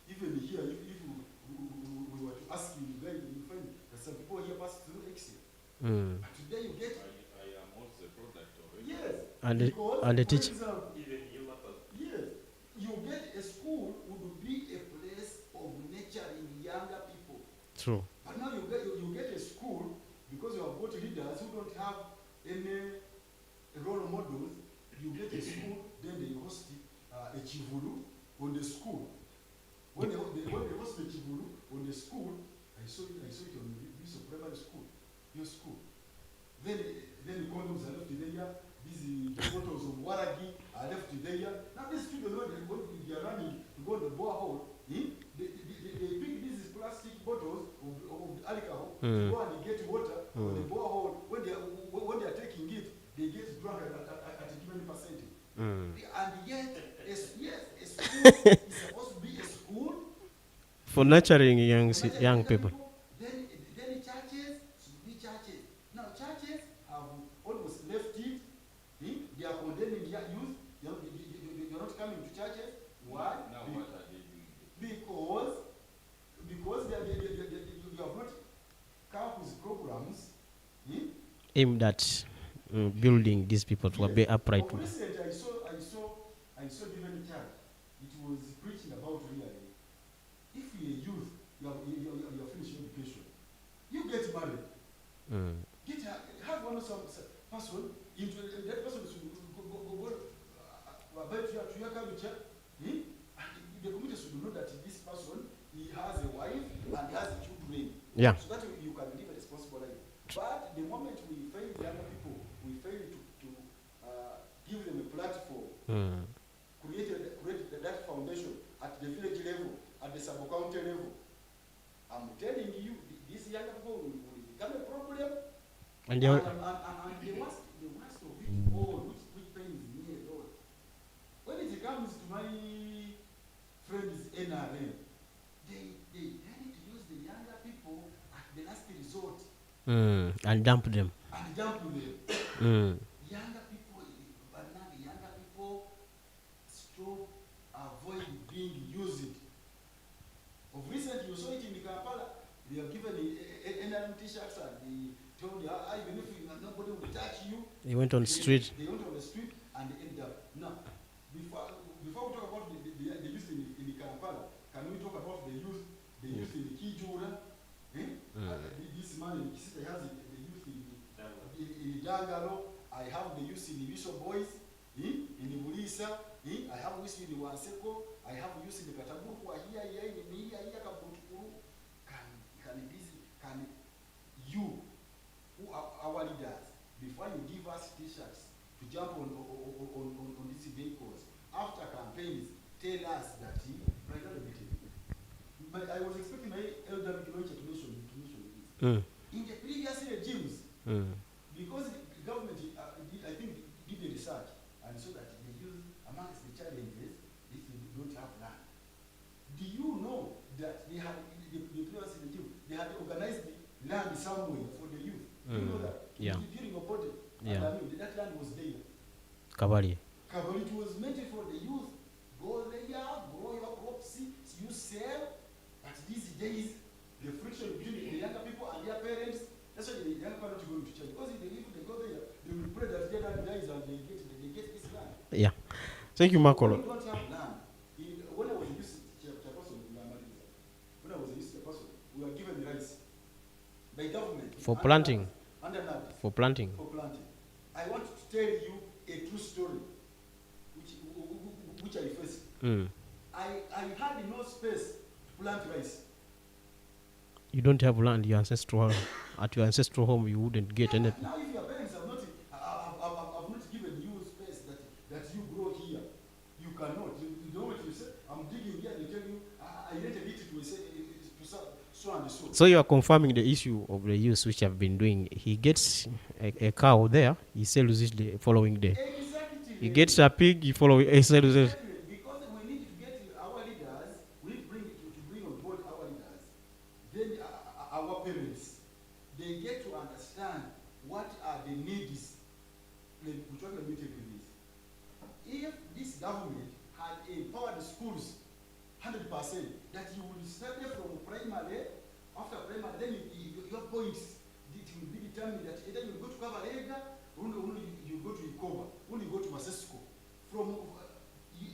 Even here, if we were to ask you, guys, you find that some people here pass through Excel. But today you get. I am also a product of it. Yes. And the teacher. Yes. You get a school would be a place of nurturing younger people. True. But now you get a school because you have got leaders who don't have any role models. You get a school, then they host a chivulu on the school. When they host the chivulu on the school, I saw it on this primary school, your school. Then the condoms are left there. These bottles of waragi are left there. Now these children, when they are running to go to the borehole, they pick these plastic bottles of alcohol, go and get water on the borehole. When they are taking it, they get drunk at a given percentage. And yet, a school is supposed to be a school For nurturing young people. Then churches should be churches. Now churches have almost left it. They are condemning youth. You're not coming to churches. Why? Now what are they doing? Because you have not come with programs. Aimed at building these people to be upright. For instance, I saw given church. It was preaching about really. If you're a youth, you are finished education. You get married. Have one some person. That person should go to your culture. And the community should know that this person he has a wife and he has children. Yeah. So that you can live But the moment we fail younger people, we fail to give them a platform, create that foundation at the village level, at the sub-county level. I'm telling you, these younger people will become a problem. And And they the worst of it all, which pains me a lot, when it comes to my friends NRM, they tend to use the younger people at the last resort and dump them. and dump them. Mm. Younger people, but now the younger people stop, avoid being used. Of recent, you saw it in Kampala. They are given NRM t-shirts and they told you, even if nobody will touch you. They went on the street. They went on the street and they ended up. Now, before we talk about the youth in Kampala, can we talk about the youth in Kijura? This man in Kisita has the youth in Dangalo. I have the youth in Bishop Boys, in the Bulisa. I have youth in Wanseko. I have youth in the Katabuku. Can you, who are our leaders, before you give us t-shirts to jump on these vehicles, after campaigns, tell us that I was expecting my elder to mention this. In the previous regimes, because the government, I think, did the research and so that they use amongst the challenges if you don't have land. Do you know that they had the previous regime, they had organized the land somewhere for the youth? You know that? Yeah. During a project, Yeah. that land was there. Kabali. It was meant for the youth. Go there, grow your crops, you sell. But these days, the friction between the younger people and their parents, that's why the younger people are not going to church. Because if they go there, they will pray that their dad dies and they get this land. Yeah. Thank you, Marco. When you don't have land, when I was a youth chairperson, when I was a youth chairperson, we were given rights by government. For planting. Under NAD. For planting. For planting. I want to tell you a true story, which I faced. I had no space to plant rice. You don't have land. Your ancestral at your ancestral home, you wouldn't get anything. Now, if your parents have not given you space that you grow here, you cannot. You know what you say? I'm digging here. They tell you I rented it to so and so. So you are confirming the issue of the use which I've been doing. He gets a cow there, he sells it the following day. Exactly. He gets a pig, he sells it. Exactly. Because we need to get our leaders, we need to bring on board our leaders, then our parents, they get to understand what are the needs. Which one let me take with this? If this government had empowered schools 100%, that you would start there from primary, after primary, then your points, it will be determined that either you go to Kavalega, or you go to Ikoba, or you go to Masesco. From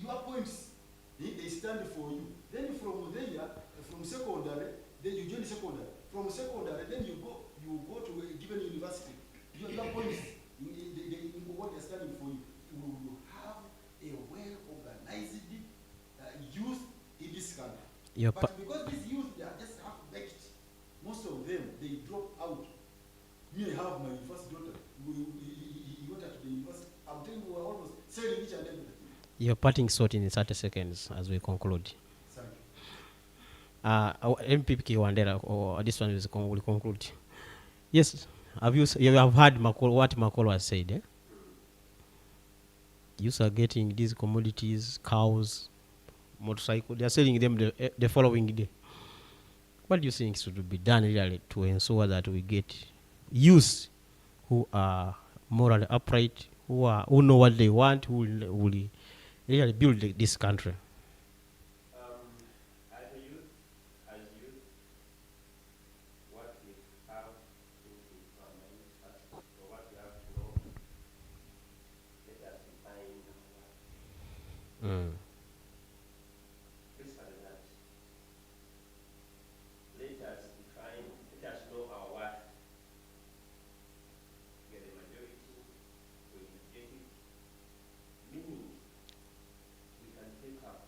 your points, they stand for you. Then from there, from secondary, then you join secondary. From secondary, then you go to a given university. Your points, what they're standing for you. You will have a well-organized youth in this country. But because these youth, they are just half-baked, most of them, they drop out. Me, I have my first daughter. He went to the university. I'm telling you, we're almost selling each and everything. Your parting shot in 30 seconds as we conclude. Thank you. Our MPP Wandera, or this one will conclude. Yes, you have heard what Makolo has said. Youth are getting these commodities, cows, motorcycle. They are selling them the following day. What do you think should be done really to ensure that we get youth who are morally upright, who know what they want, who will really build this country? Take up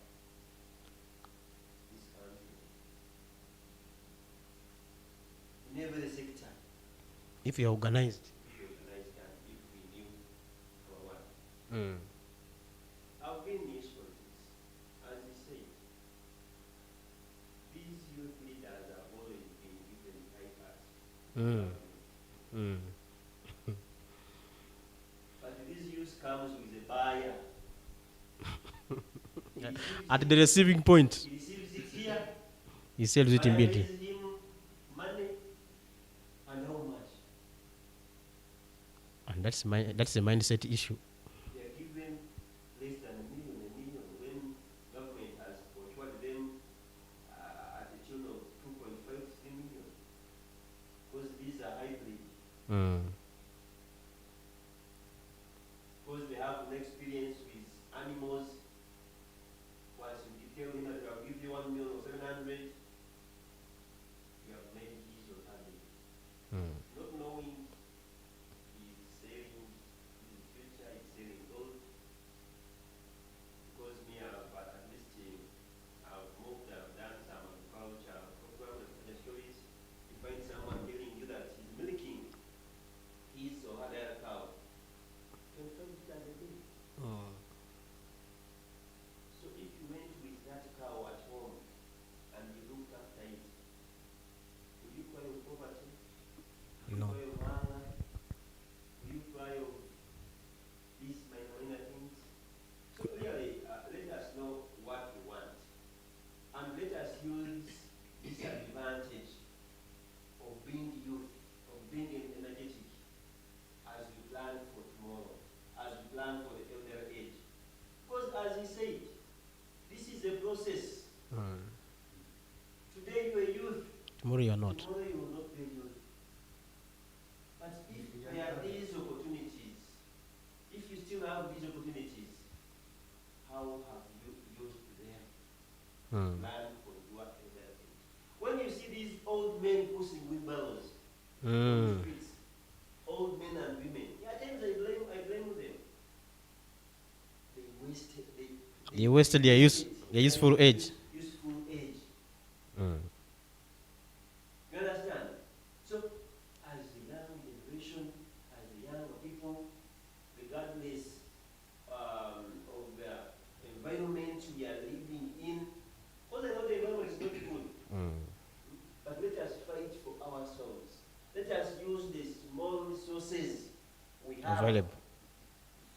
If you're organized. if we organized and if we knew our work. Mm. I've been in youth politics. As you said, these youth leaders have always been given high cards. Mm. Mm. But this youth comes with a buyer. He receives At the receiving point, he receives it here. he sells it Buyer immediately. pays him money and how much? And that's a mindset issue. They are given less than a million when government has procured them at the tune of 2.5 to 3 million. Because these are hybrid. Mm. Because they have no experience with animals. Once you tell him that I'll give you 1,700,000, you have made his or her day. Mm. Not knowing he's selling his future, he's selling gold. Because me, at least I've moved, I've done some agriculture programs and stories. You find someone telling you that he's milking his or her other cow. 25 liters a day. So if you went with that cow at home and you looked after it, will you cry of poverty? Will No. you cry of hunger? Will you cry of these minor things? So really, let us know what we want. And let us use this advantage of being youth, of being energetic, as we plan for tomorrow, as we plan for the elder age. Because as he said, this is a process. Mm. Today you are youth, Tomorrow you're not. tomorrow you will not be youth. But if there are these opportunities, if you still have these opportunities, how have you used them? Mm. Plan for your elder age. When you see these old men pushing wheelbarrows on the Mm. streets, old men and women, yeah, at times I blame them. They wasted their useful age. Useful age. Mm. You understand? So, as the young generation, as the young people, regardless of the environment we are living in, because I know the environment is not good, Mm. but let us fight for ourselves. Let us use the small resources we have. Available.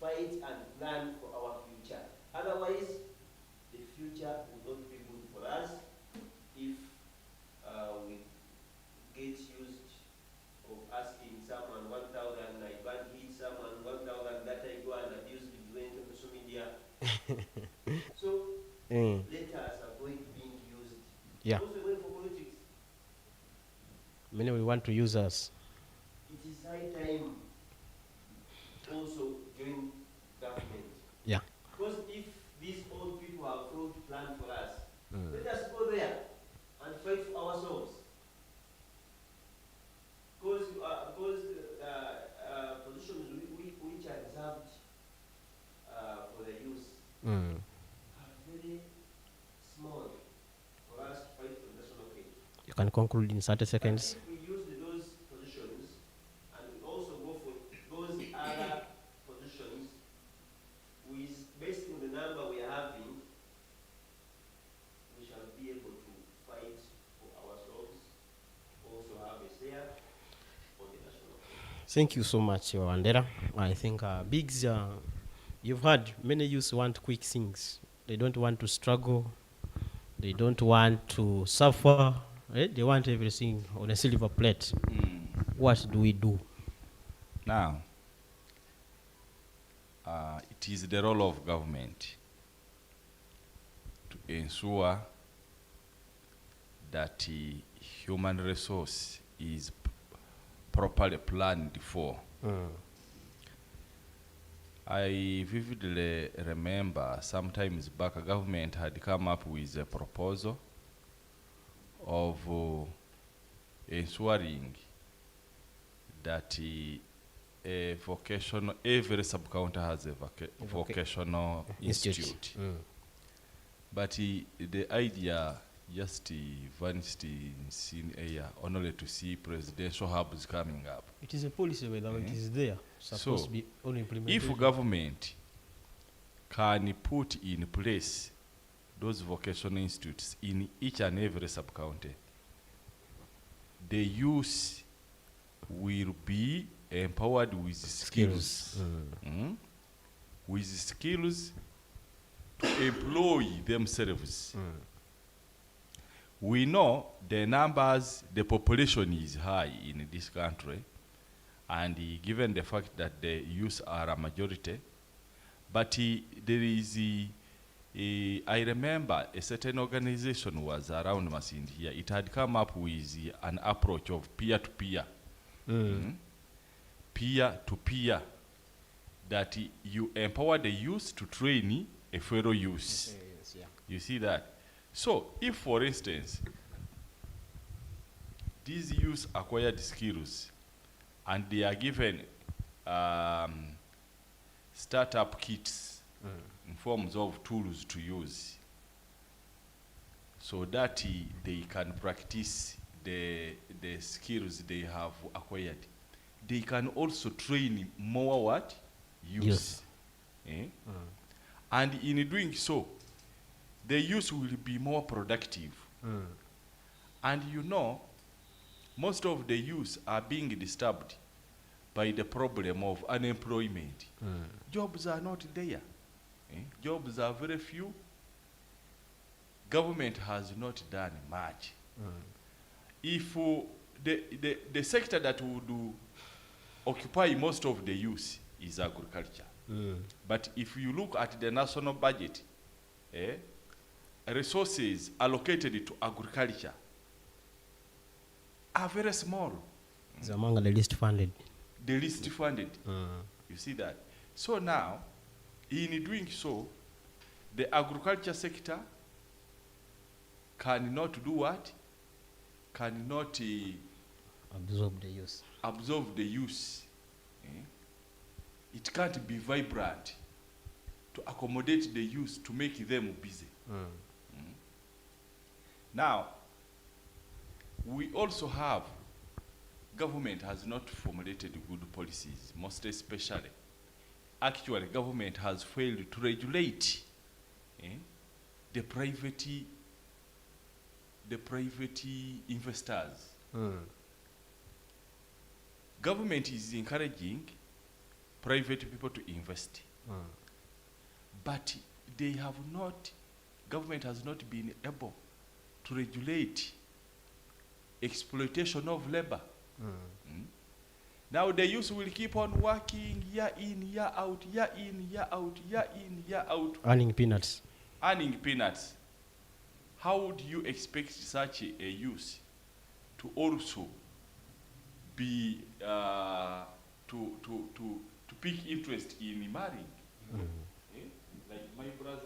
Fight and plan for our future. Otherwise, the future will not be good for us if we get used of asking someone 1,000, I go and hit someone 1,000, that I go and abuse vigilante on social media. So, Mm. let us avoid being used. Yeah. Also going for politics, Many will want to use us. it is high time also join government. Yeah. Because if these old people have failed to plan for us, Mm. let us go there and fight for ourselves. Because positions which are reserved for the youth Mm. are very small for us to fight for the national cake. You can conclude in 30 seconds. If we use those positions and we also go for those other positions, based on the number we are having, we shall be able to fight for ourselves, also have a share on the national cake. Thank you so much, Wandera. I think Biggs, you've heard many youths want quick things. They don't want to struggle. They don't want to suffer. They want everything on a silver plate. What do we do? Now, it is the role of government to ensure that human resource is properly planned for. Mm. I vividly remember sometimes back a government had come up with a proposal of ensuring that every sub-county has a vocational institute. Mm. But the idea just vanished in thin air, only to see presidential hubs coming up. It is a policy whether it is there, supposed to be on implementation. If government can put in place those vocational institutes in each and every sub-county, the youth will be empowered with skills. With skills to employ themselves. We know the numbers, the population is high in this country, and given the fact that the youth are a majority, but there is I remember a certain organization was around Masindi here. It had come up with an approach of peer-to-peer. Peer-to-peer. That you empower the youth to train a fellow youth. Yes, yeah. You see that? So, if for instance, these youths acquired skills and they are given startup kits in forms of tools to use, so that they can practice the skills they have acquired, they can also train more what? Youth. Yes. And in doing so, the youth will be more productive. And you know, most of the youth are being disturbed by the problem of unemployment. Jobs are not there. Jobs are very few. Government has not done much. If the sector that would occupy most of the youth is agriculture. But if you look at the national budget, resources allocated to agriculture are very small. It's among the least funded. The least funded. You see that? So now, in doing so, the agriculture sector cannot do what? Cannot Absorb the use. absorb the youth. It can't be vibrant to accommodate the youth, to make them busy. Now, we also have, government has not formulated good policies, most especially. Actually, government has failed to regulate the private investors. Government is encouraging private people to invest, but they have not, government has not been able to regulate exploitation of labor. Now the youth will keep on working year in, year out, year in, year out, year in, year out. Earning peanuts. Earning peanuts. How would you expect such a youth to also be to pick interest in marrying? Like my brother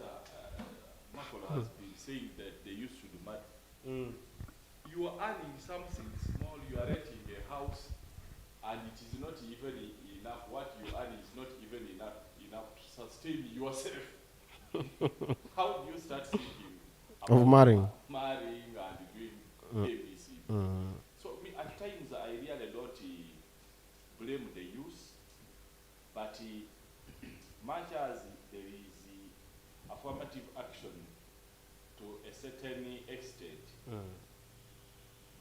Michael has been saying that the youth should marry. You are earning something small, you are renting a house, and it is not even enough. What you earn is not even enough to sustain yourself. How do you start thinking Of marrying. Marrying and doing ABC? So at times I really don't blame the youth, but much as there is affirmative action to a certain extent,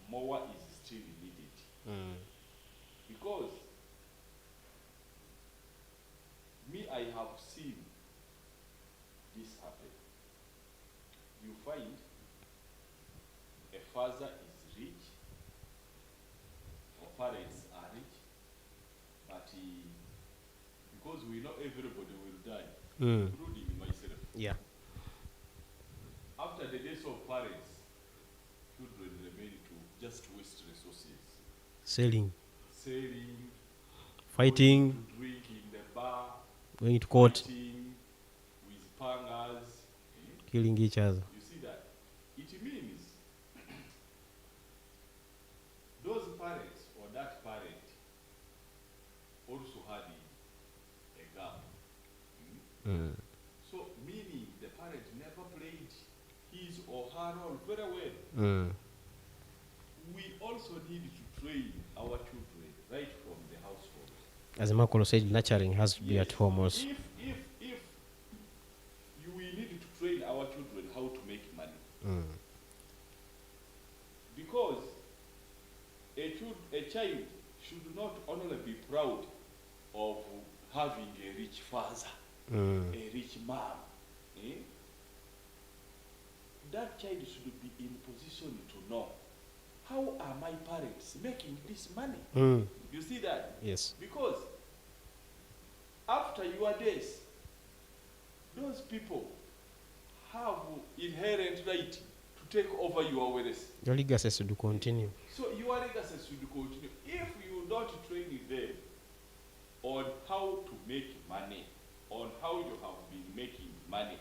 more is still needed. Because me, I have seen this happen. You find a father is rich, or parents are rich, but because we know everybody will die, including myself. Yeah. After the death of parents, children remain to just waste resources. Selling. Selling, Fighting. to drink in the bar, Going to court. fighting with pangers. Killing each other. You see that? It means those parents or that parent also had a gap. So meaning the parent never played his or her role very well. We also need to train our children right from the household. As Makolo said, nurturing has to be Yes. at home also. If we need to train our children how to make money, because a child should not only be proud of having a rich father, a rich mom. That child should be in position to know, how are my parents making this money? You see that? Yes. Because after your days, those people have inherent right to take over your wealth. Your legacy should continue. So your legacy should continue. If you don't train them on how to make money, on how you have been making money,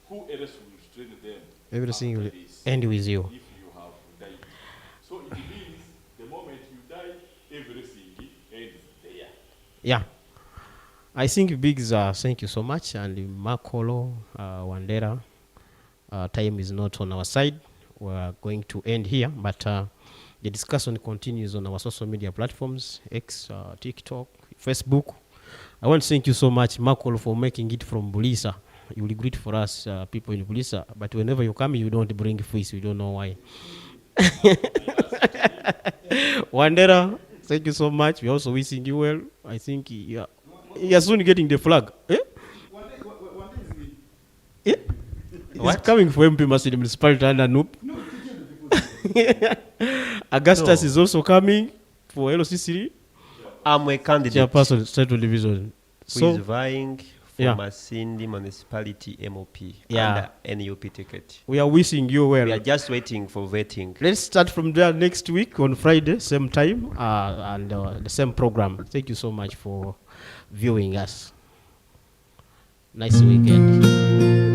who else will train them? Everything after will this, end with you. if you have died. So it means the moment you die, everything ends there. Yeah. I think Biggs, thank you so much. And Makolo, Wandera, time is not on our side. We're going to end here, but the discussion continues on our social media platforms, X, TikTok, Facebook. I want to thank you so much, Makolo, for making it from Bulisa. You will greet for us, people in Bulisa, but whenever you come, you don't bring fish. We don't know why. Wandera, thank you so much. We're also wishing you well. I think you're soon getting the flag. Eh? Eh? It's coming for MP Masidi Municipality under Noop. Augustus is also coming for LCC. I'm a candidate Chairperson, Central Division. who is vying for Yeah. Masindi Municipality MOP Yeah. under NUP ticket. We are wishing you well. We are just waiting for vetting. Let's start from there next week on Friday, same time, and the same program. Thank you so much for viewing us. Nice weekend.